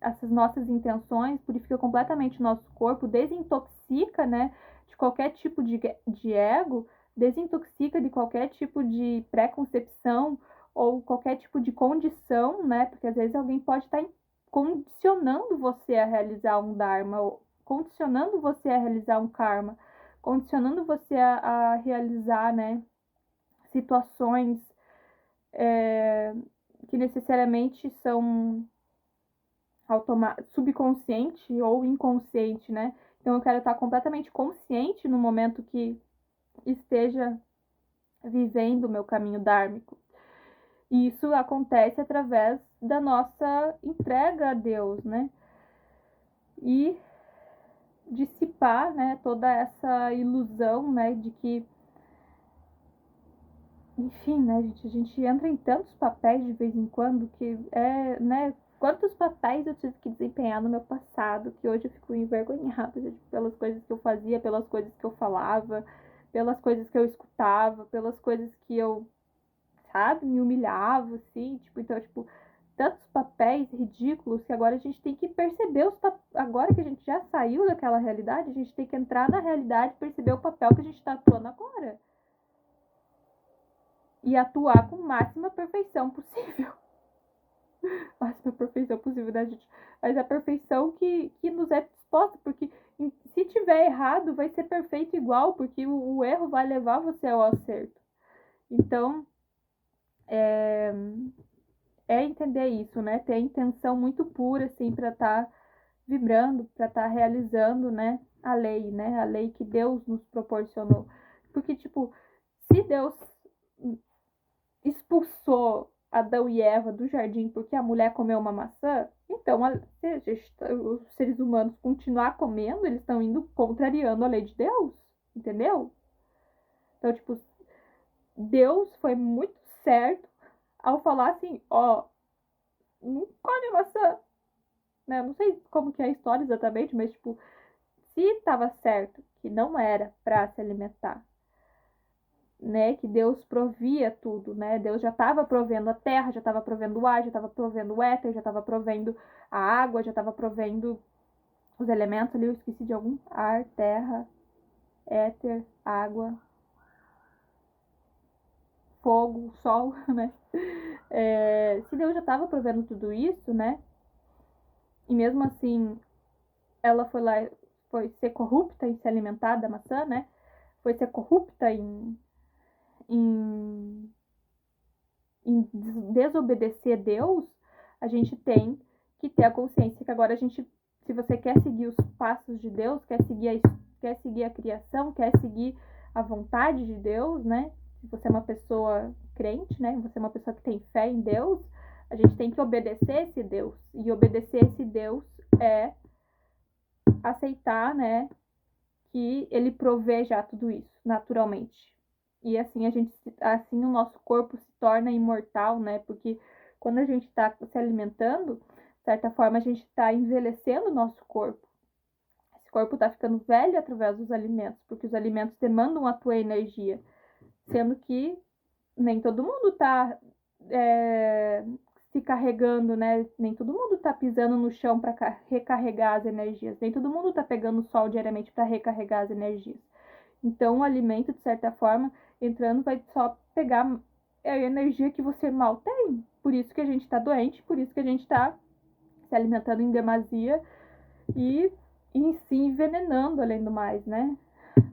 essas nossas intenções, purifica completamente o nosso corpo, desintoxica, né, de qualquer tipo de ego, desintoxica de qualquer tipo de preconcepção ou qualquer tipo de condição, né, porque às vezes alguém pode estar condicionando você a realizar um dharma, ou condicionando você a realizar um karma, condicionando você a realizar, né, situações que necessariamente são subconsciente ou inconsciente, né? Então eu quero estar completamente consciente no momento que esteja vivendo o meu caminho dármico. E isso acontece através da nossa entrega a Deus, né? E dissipar, né, toda essa ilusão, né, de que, enfim, né, a gente entra em tantos papéis de vez em quando que né, quantos papéis eu tive que desempenhar no meu passado, que hoje eu fico envergonhada, gente, pelas coisas que eu fazia, pelas coisas que eu falava, pelas coisas que eu escutava, pelas coisas que eu, sabe, me humilhava, assim, tipo, então, tipo, tantos papéis ridículos que agora a gente tem que perceber agora que a gente já saiu daquela realidade, a gente tem que entrar na realidade e perceber o papel que a gente está atuando agora. E atuar com máxima perfeição possível. Máxima perfeição possível, né, gente? Mas a perfeição que nos é disposta, porque se tiver errado, vai ser perfeito igual, porque o erro vai levar você ao acerto. Então, entender isso, né? Ter a intenção muito pura, assim, para estar vibrando, para estar realizando, né? A lei, né? A lei que Deus nos proporcionou. Porque, tipo, se Deus expulsou Adão e Eva do jardim porque a mulher comeu uma maçã, então os seres humanos continuar comendo, eles estão indo contrariando a lei de Deus, entendeu? Então, tipo, Deus foi muito certo ao falar assim, ó, não come maçã, né? Não sei como que é a história exatamente, mas, tipo, se estava certo que não era para se alimentar né, que Deus provia tudo, né? Deus já estava provendo a terra, já estava provendo o ar, já estava provendo o éter, já estava provendo a água, já estava provendo os elementos ali, eu esqueci de algum: ar, terra, éter, água, fogo, sol, né? Se Deus já estava provendo tudo isso, né? E mesmo assim, ela foi lá, foi ser corrupta em se alimentar da maçã, né? Foi ser corrupta em, em desobedecer Deus. A gente tem que ter a consciência que agora a gente, se você quer seguir os passos de Deus, quer seguir a criação, quer seguir a vontade de Deus, né? Se você é uma pessoa crente, né? Você é uma pessoa que tem fé em Deus, a gente tem que obedecer esse Deus. E obedecer esse Deus é aceitar, né, que ele provê já tudo isso naturalmente. E assim o nosso corpo se torna imortal, né? Porque quando a gente está se alimentando, de certa forma a gente está envelhecendo o nosso corpo. Esse corpo está ficando velho através dos alimentos, porque os alimentos demandam a tua energia, sendo que nem todo mundo está se carregando, né? Nem todo mundo tá pisando no chão para recarregar as energias. Nem todo mundo tá pegando o sol diariamente para recarregar as energias. Então, o alimento, de certa forma, entrando, vai só pegar a energia que você mal tem. Por isso que a gente tá doente, por isso que a gente tá se alimentando em demasia e em si envenenando, além do mais, né?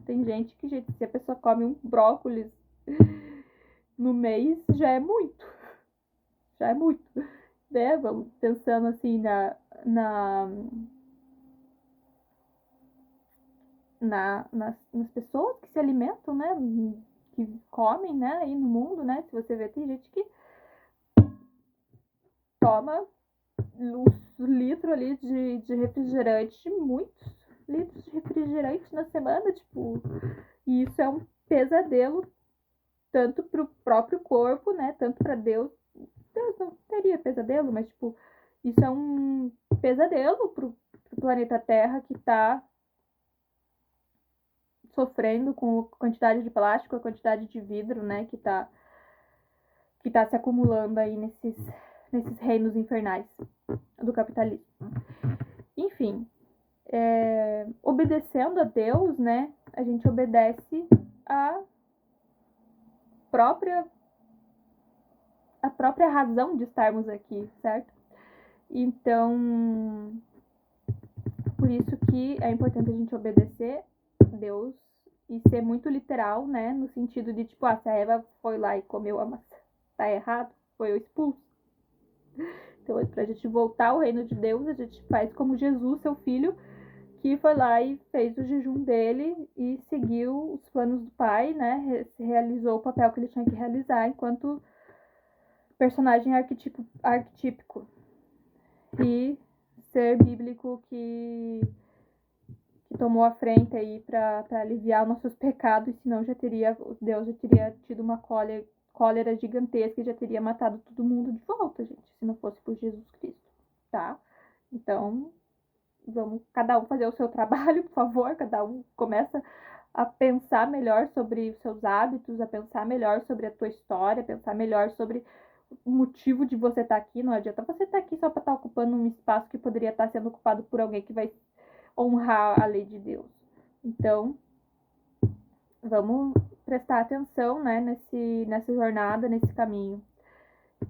Tem gente que, se a pessoa come um brócolis no mês, já é muito. Já é muito. Né? Vamos pensando assim nas pessoas que se alimentam, né? Que comem, né? Aí no mundo, né? Se você vê, tem gente que toma litro ali de refrigerante, muitos litros de refrigerante na semana, tipo, e isso é um pesadelo tanto pro próprio corpo, né? Tanto para Deus. Deus não teria pesadelo, mas tipo, isso é um pesadelo pro planeta Terra, que tá sofrendo com a quantidade de plástico, a quantidade de vidro, né, que tá se acumulando aí nesses reinos infernais do capitalismo. Enfim, obedecendo a Deus, né, a gente obedece a própria razão de estarmos aqui, certo? Então, por isso que é importante a gente obedecer Deus e ser muito literal, né? No sentido de, tipo, se a Eva foi lá e comeu a maçã, tá errado, foi eu expulso. Então, pra gente voltar ao reino de Deus, a gente faz como Jesus, seu filho, que foi lá e fez o jejum dele e seguiu os planos do pai, né? Realizou o papel que ele tinha que realizar enquanto personagem arquetípico e ser bíblico que tomou a frente aí para aliviar nossos pecados, senão Deus já teria tido uma cólera gigantesca e já teria matado todo mundo de volta, gente, se não fosse por Jesus Cristo, tá? Então, vamos cada um fazer o seu trabalho, por favor, cada um começa a pensar melhor sobre os seus hábitos, a pensar melhor sobre a tua história, a pensar melhor sobre o motivo de você estar aqui. Não adianta você estar aqui só para estar ocupando um espaço que poderia estar sendo ocupado por alguém que vai honrar a lei de Deus. Então, vamos prestar atenção, né, nessa jornada, nesse caminho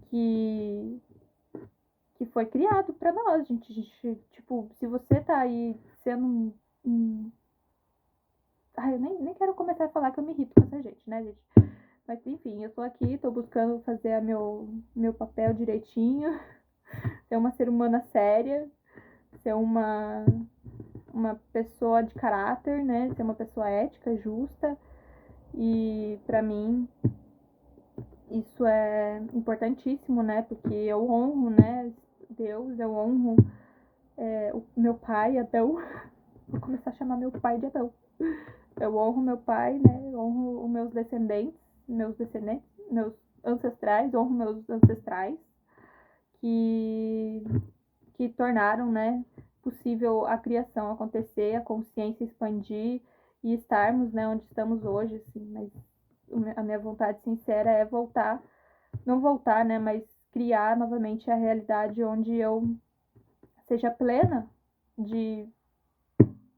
que foi criado para nós, gente. Tipo, se você tá aí sendo Ai, eu nem quero começar a falar que eu me irrito com essa gente, né, gente? Mas enfim, eu tô aqui, tô buscando fazer meu papel direitinho, ser uma ser humana séria, ser uma pessoa de caráter, né? Ser uma pessoa ética, justa. E pra mim isso é importantíssimo, né? Porque eu honro, né, Deus, eu honro o meu pai, Adão. Vou começar a chamar meu pai de Adão. Eu honro meu pai, né? Eu honro os meus descendentes, meus ancestrais, honro meus ancestrais que tornaram, né, possível a criação acontecer, a consciência expandir e estarmos, né, onde estamos hoje, assim. Mas a minha vontade sincera é voltar, não voltar, né, mas criar novamente a realidade onde eu seja plena de,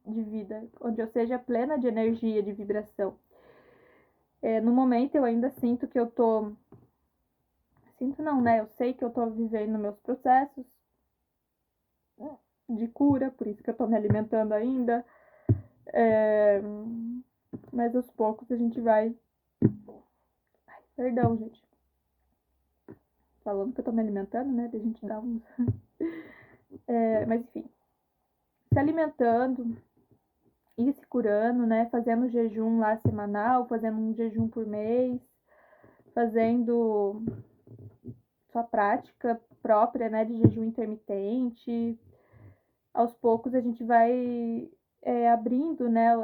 de vida, onde eu seja plena de energia, de vibração. No momento eu ainda sinto que eu tô... Sinto não, né? Eu sei que eu tô vivendo meus processos de cura, por isso que eu tô me alimentando ainda. Mas aos poucos a gente vai... Ai, perdão, gente. Falando que eu tô me alimentando, né? A gente dá uns... mas enfim. Se alimentando e se curando, né? Fazendo jejum lá semanal, fazendo um jejum por mês, fazendo sua prática própria, né? De jejum intermitente. Aos poucos a gente vai abrindo, né?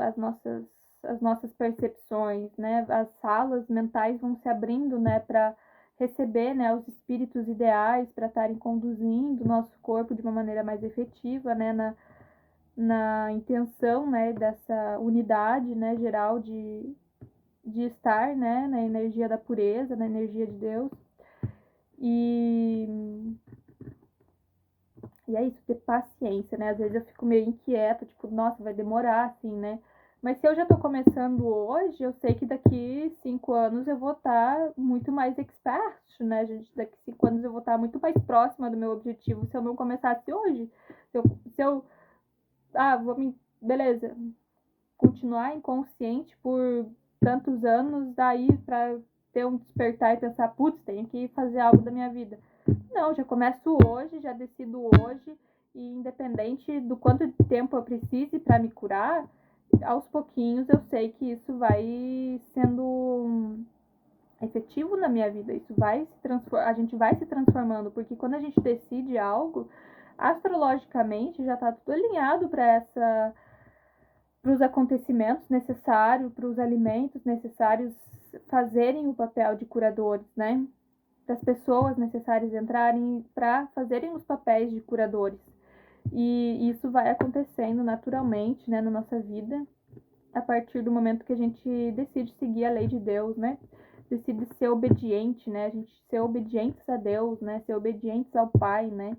As nossas percepções, né? As salas mentais vão se abrindo, né? Para receber, né? Os espíritos ideais para estarem conduzindo o nosso corpo de uma maneira mais efetiva, né? Na intenção, né, dessa unidade, né, geral de estar, né, na energia da pureza, na energia de Deus. E é isso, ter paciência, né? Às vezes eu fico meio inquieta, tipo, nossa, vai demorar, assim, né? Mas se eu já tô começando hoje, eu sei que daqui 5 anos eu vou estar muito mais expert, né, gente? Daqui 5 anos eu vou estar muito mais próxima do meu objetivo se eu não começasse hoje. Se eu beleza, continuar inconsciente por tantos anos, daí para ter um despertar e pensar, putz, tenho que fazer algo da minha vida. Não, já começo hoje, já decido hoje, e independente do quanto tempo eu precise para me curar, aos pouquinhos eu sei que isso vai sendo efetivo na minha vida, isso vai se transformar, a gente vai se transformando, porque quando a gente decide algo, astrologicamente já está tudo alinhado para os acontecimentos necessários, para os alimentos necessários fazerem o papel de curadores, né? Das pessoas necessárias entrarem para fazerem os papéis de curadores. E isso vai acontecendo naturalmente, né, na nossa vida, a partir do momento que a gente decide seguir a lei de Deus, né? Decide ser obediente, né? A gente ser obedientes a Deus, né? Ser obedientes ao Pai, né?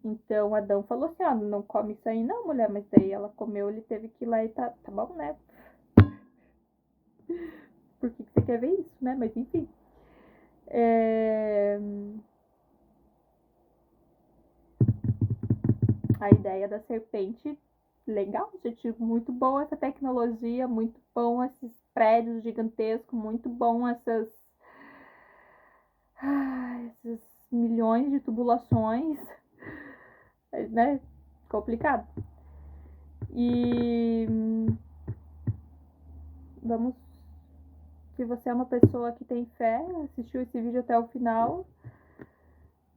Então Adão falou assim, ó, não come isso aí não, mulher, mas daí ela comeu, ele teve que ir lá e tá bom, né? Por que você quer ver isso, né? Mas enfim. A ideia da serpente, legal, gente, muito boa essa tecnologia, muito bom esses prédios gigantescos, muito bom esses milhões de tubulações, né? Complicado. E vamos, se você é uma pessoa que tem fé, assistiu esse vídeo até o final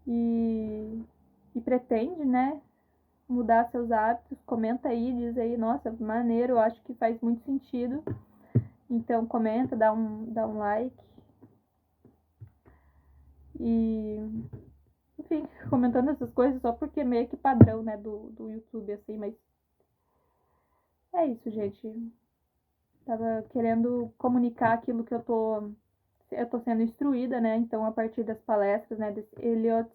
e pretende, né, mudar seus hábitos, comenta aí, diz aí, nossa, maneiro, eu acho que faz muito sentido. Então comenta, dá um like. E, enfim, comentando essas coisas só porque é meio que padrão, né, do YouTube, assim, mas é isso, gente. Tava querendo comunicar aquilo que eu tô sendo instruída, né, então a partir das palestras, né, desse Elliot.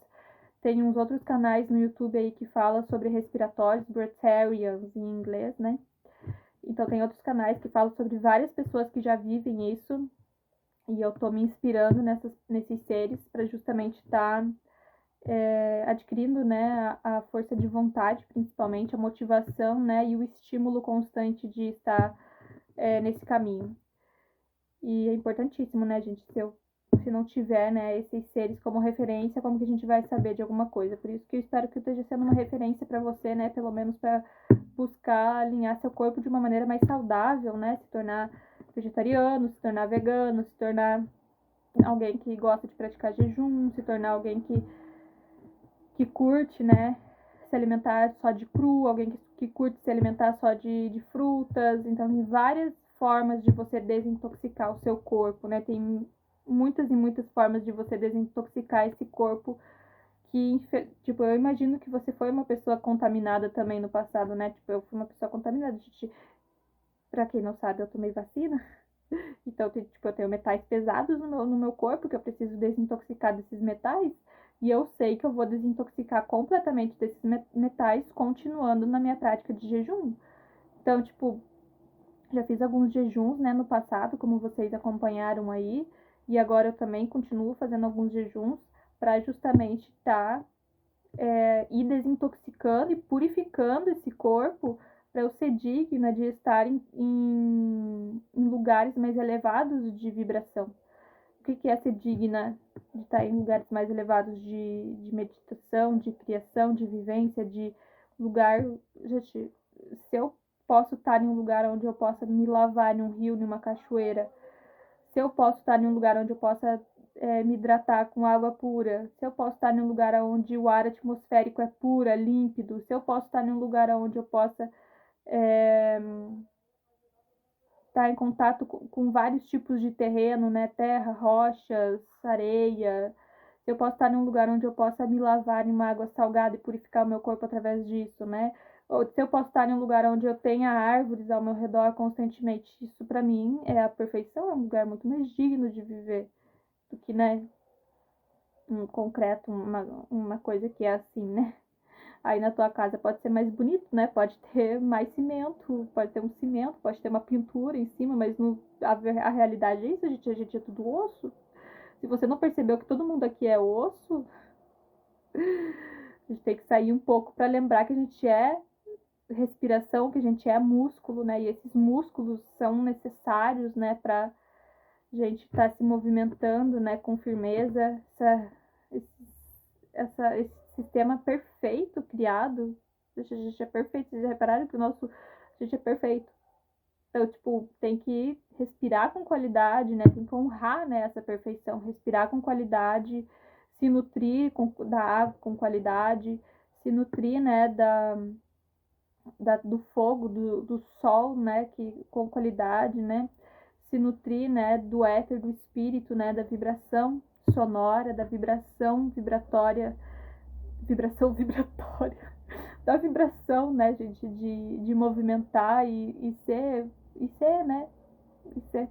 Tem uns outros canais no YouTube aí que falam sobre respiratórios, breatharians em inglês, né? Então tem outros canais que falam sobre várias pessoas que já vivem isso. E eu tô me inspirando nesses seres para justamente estar adquirindo, né, a força de vontade, principalmente a motivação, né, e o estímulo constante de estar nesse caminho. E é importantíssimo, né, gente, se não tiver, né, esses seres como referência, como que a gente vai saber de alguma coisa? Por isso que eu espero que eu esteja sendo uma referência para você, né, pelo menos para buscar alinhar seu corpo de uma maneira mais saudável, né, se tornar vegetariano, se tornar vegano, se tornar alguém que gosta de praticar jejum, se tornar alguém que curte, né, se alimentar só de cru, alguém que curte se alimentar só de frutas. Então tem várias formas de você desintoxicar o seu corpo, né? Tem muitas e muitas formas de você desintoxicar esse corpo que, tipo, eu imagino que você foi uma pessoa contaminada também no passado, né? Tipo, eu fui uma pessoa contaminada. Pra quem não sabe, eu tomei vacina. Então, tipo, eu tenho metais pesados no meu corpo, que eu preciso desintoxicar desses metais, e eu sei que eu vou desintoxicar completamente desses metais continuando na minha prática de jejum. Então, tipo, já fiz alguns jejuns, né, no passado, como vocês acompanharam aí, e agora eu também continuo fazendo alguns jejuns para justamente ir desintoxicando e purificando esse corpo para eu ser digna de estar em lugares mais elevados de vibração. O que é ser digna de estar em lugares mais elevados de meditação, de criação, de vivência, de lugar. Gente, se eu posso estar em um lugar onde eu possa me lavar em um rio, numa cachoeira, se eu posso estar em um lugar onde eu possa me hidratar com água pura, se eu posso estar em um lugar onde o ar atmosférico é puro, é límpido, se eu posso estar em um lugar onde eu possa é, estar em contato com vários tipos de terreno, né? Terra, rochas, areia. Se eu posso estar em um lugar onde eu possa me lavar em uma água salgada e purificar o meu corpo através disso, né? Ou se eu posso estar em um lugar onde eu tenha árvores ao meu redor constantemente, isso para mim é a perfeição, é um lugar muito mais digno de viver do que, né, um concreto, uma coisa que é assim, né? Aí na tua casa pode ser mais bonito, né? Pode ter mais cimento, pode ter um cimento, pode ter uma pintura em cima, mas a realidade é isso, a gente é tudo osso. Se você não percebeu que todo mundo aqui é osso, a gente tem que sair um pouco para lembrar que a gente é respiração, que a gente é músculo, né? E esses músculos são necessários, né, para a gente estar se movimentando, né, com firmeza. Esse sistema perfeito criado, a gente é perfeito. Vocês já repararam que a gente é perfeito. Então, tipo, tem que respirar com qualidade, né? Tem que honrar, né, essa perfeição. Respirar com qualidade, se nutrir da água com qualidade, se nutrir, né, do fogo, do sol, né, com qualidade, né? Se nutrir, né, do éter, do espírito, né, da vibração sonora, da vibração vibratória, vibração vibratória, da vibração, né, gente, de movimentar e ser, né, e ser.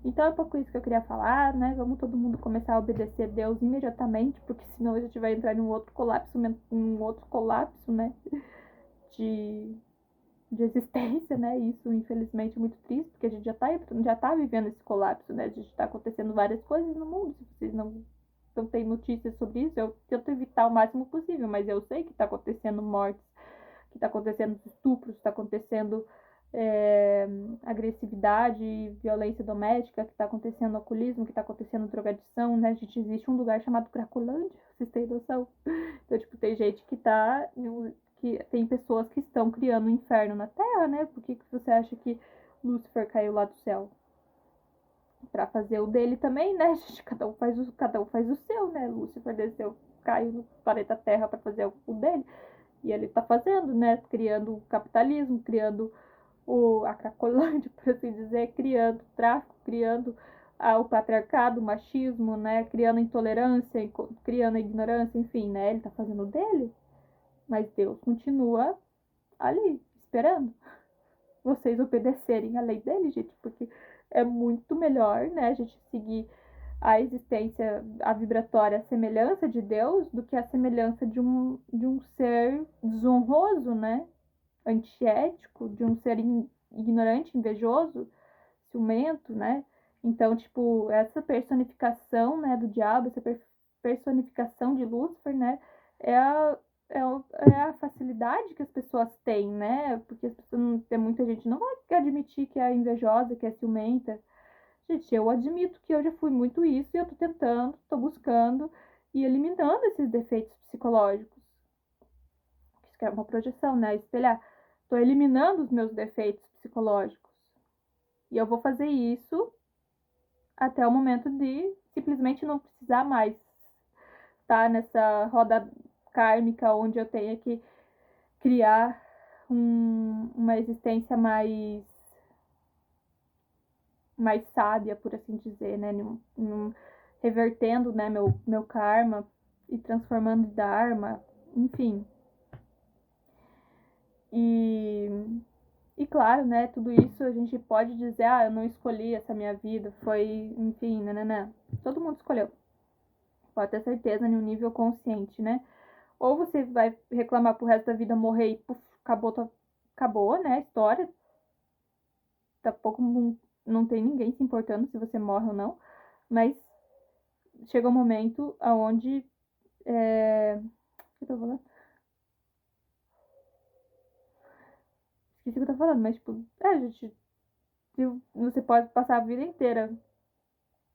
Então é um pouco isso que eu queria falar, né? Vamos todo mundo começar a obedecer Deus imediatamente, porque senão a gente vai entrar em um outro colapso, né? De, de existência, né? E isso, infelizmente, é muito triste, porque a gente já tá vivendo esse colapso, né? A gente tá acontecendo várias coisas no mundo. Se vocês não têm notícias sobre isso, eu tento evitar o máximo possível, mas eu sei que tá acontecendo mortes, que tá acontecendo estupros, tá acontecendo agressividade, violência doméstica, que está acontecendo alcoolismo, que está acontecendo drogadição, né? A gente existe um lugar chamado Cracolândia, vocês têm noção? Então, tipo, tem gente que tem pessoas que estão criando um inferno na Terra, né? Por que você acha que Lúcifer caiu lá do céu? Pra fazer o dele também, né? Gente, cada um faz o seu, né? Lúcifer desceu, caiu no planeta Terra para fazer o dele. E ele tá fazendo, né? Criando o capitalismo, criando a Cracolândia, por assim dizer, criando tráfico, criando o patriarcado, o machismo, né? Criando intolerância, criando ignorância, enfim, né? Ele tá fazendo o dele, mas Deus continua ali, esperando vocês obedecerem a lei dele, gente, porque é muito melhor, né, a gente seguir a existência, a vibratória, a semelhança de Deus, do que a semelhança de um ser desonroso, né, antiético, de um ser ignorante, invejoso, ciumento, né. Então, tipo, essa personificação, né, do diabo, essa personificação de Lúcifer, né, é a, é a facilidade que as pessoas têm, né? Porque as pessoas tem muita gente não vai admitir que é invejosa, que é ciumenta. Gente, eu admito que eu já fui muito isso e eu tô tentando, tô buscando e eliminando esses defeitos psicológicos. Isso é uma projeção, né? Espelhar. Tô eliminando os meus defeitos psicológicos. E eu vou fazer isso até o momento de simplesmente não precisar mais estar nessa roda kármica onde eu tenha que criar uma existência mais sábia, por assim dizer, né? Revertendo, né, meu karma e transformando em dharma, enfim. E E claro, né, tudo isso a gente pode dizer, eu não escolhi essa minha vida, foi, enfim, né. Todo mundo escolheu. Pode ter certeza, em um nível consciente, né? Ou você vai reclamar pro resto da vida, morrer e puf, acabou, né, a história. Daqui a pouco não tem ninguém se importando se você morre ou não. Mas chega um momento onde... O que eu tô falando? Esqueci o que eu tô falando, mas tipo... gente... Você pode passar a vida inteira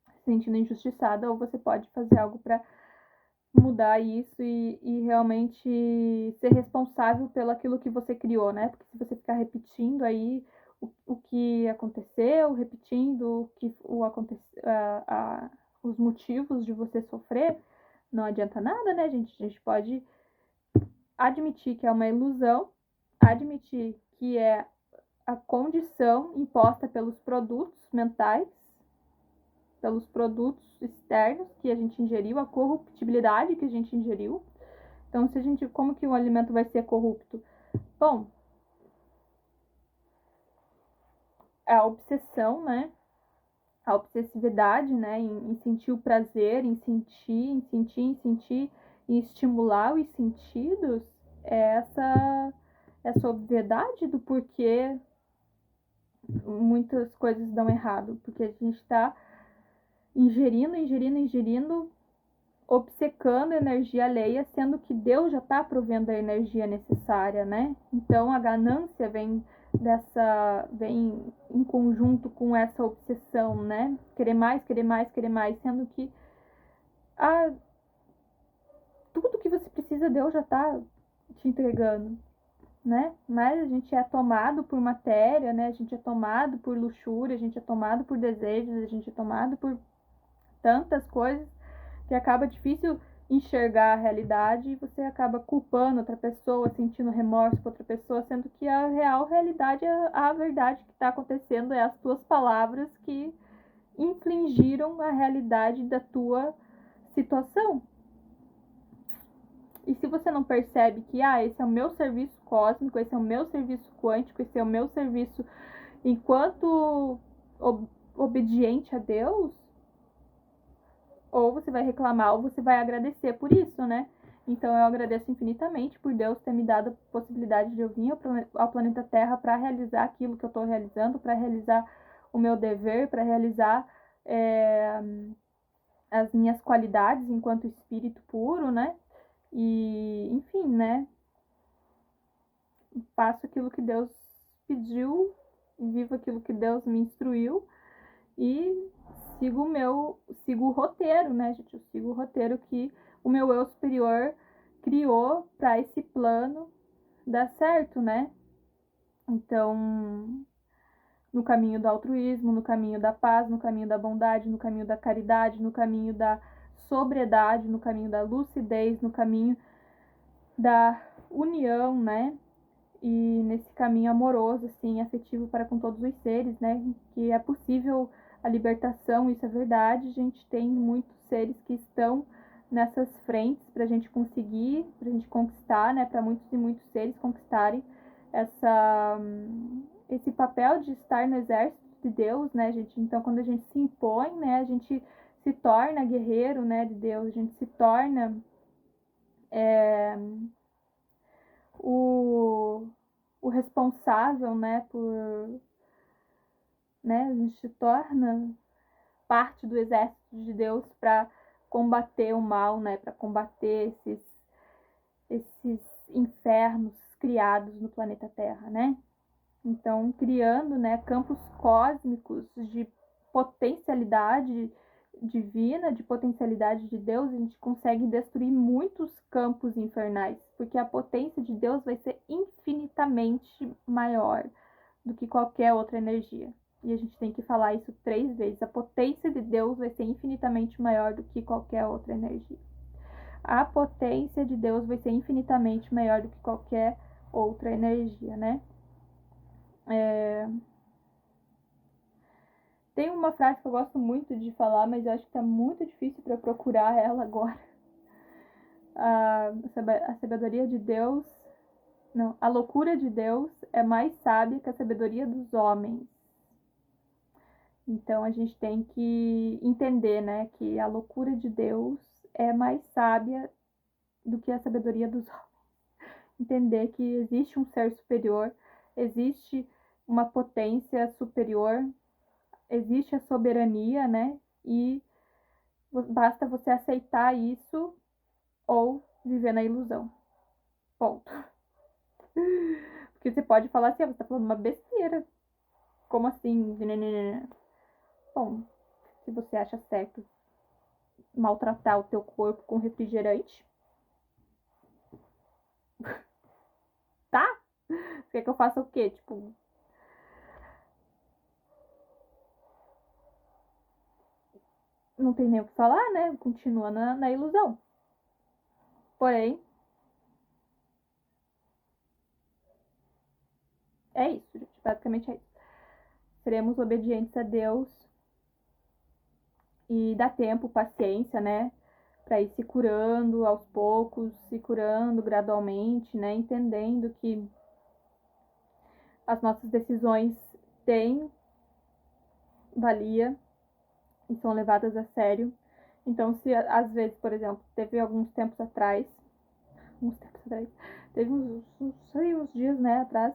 se sentindo injustiçada, ou você pode fazer algo pra mudar isso e realmente ser responsável pelo aquilo que você criou, né? Porque se você ficar repetindo aí o que aconteceu, repetindo os motivos de você sofrer, não adianta nada, né, gente? A gente pode admitir que é uma ilusão, admitir que é a condição imposta pelos produtos mentais, pelos produtos externos que a gente ingeriu, a corruptibilidade que a gente ingeriu. Então, como que o alimento vai ser corrupto? Bom, a obsessão, né? A obsessividade, né? Em sentir o prazer, em sentir, em estimular os sentidos, é essa obviedade do porquê muitas coisas dão errado. Porque a gente está ingerindo, obcecando energia alheia, sendo que Deus já está provendo a energia necessária, né? Então a ganância vem em conjunto com essa obsessão, né? Querer mais, querer mais, querer mais, sendo que tudo que você precisa Deus já está te entregando, né? Mas a gente é tomado por matéria, né? A gente é tomado por luxúria, a gente é tomado por desejos, a gente é tomado por tantas coisas que acaba difícil enxergar a realidade e você acaba culpando outra pessoa, sentindo remorso por outra pessoa, sendo que a real realidade, a verdade que está acontecendo é as tuas palavras que infligiram a realidade da tua situação. E se você não percebe que esse é o meu serviço cósmico, esse é o meu serviço quântico, esse é o meu serviço enquanto obediente a Deus, ou você vai reclamar ou você vai agradecer por isso, né? Então eu agradeço infinitamente por Deus ter me dado a possibilidade de eu vir ao planeta Terra para realizar aquilo que eu estou realizando, para realizar o meu dever, para realizar as minhas qualidades enquanto espírito puro, né? E, enfim, né? Faço aquilo que Deus pediu, vivo aquilo que Deus me instruiu e sigo o roteiro, né, gente? Eu sigo o roteiro que o meu eu superior criou para esse plano dar certo, né? Então, no caminho do altruísmo, no caminho da paz, no caminho da bondade, no caminho da caridade, no caminho da sobriedade, no caminho da lucidez, no caminho da união, né? E nesse caminho amoroso, assim, afetivo para com todos os seres, né? Que é possível a libertação, isso é verdade. A gente tem muitos seres que estão nessas frentes para a gente conseguir, para a gente conquistar, né? Para muitos e muitos seres conquistarem esse papel de estar no exército de Deus, né, gente? Então, quando a gente se impõe, né? A gente se torna guerreiro, né? De Deus, a gente se torna o responsável, né, a gente se torna parte do exército de Deus para combater o mal, né, para combater esses infernos criados no planeta Terra, né? Então, criando, né, campos cósmicos de potencialidade divina, de potencialidade de Deus, a gente consegue destruir muitos campos infernais, porque a potência de Deus vai ser infinitamente maior do que qualquer outra energia. E a gente tem que falar isso 3 vezes. A potência de Deus vai ser infinitamente maior do que qualquer outra energia. A potência de Deus vai ser infinitamente maior do que qualquer outra energia, né? Tem uma frase que eu gosto muito de falar, mas eu acho que tá muito difícil para procurar ela agora. A sabedoria de Deus Não, a loucura de Deus é mais sábia que a sabedoria dos homens. Então a gente tem que entender, né, que a loucura de Deus é mais sábia do que a sabedoria dos homens. Entender que existe um ser superior, existe uma potência superior, existe a soberania, né? E basta você aceitar isso ou viver na ilusão. Ponto. Porque você pode falar assim, você tá falando uma besteira. Como assim? Bom, se você acha certo maltratar o teu corpo com refrigerante, tá? Você quer que eu faça o quê? Tipo, não tem nem o que falar, né? Continua na ilusão. Porém, é isso, gente. Basicamente é isso. Seremos obedientes a Deus e dá tempo, paciência, né? Para ir se curando aos poucos, se curando gradualmente, né? Entendendo que as nossas decisões têm valia e são levadas a sério. Então, se às vezes, por exemplo, teve teve uns dias, né, atrás,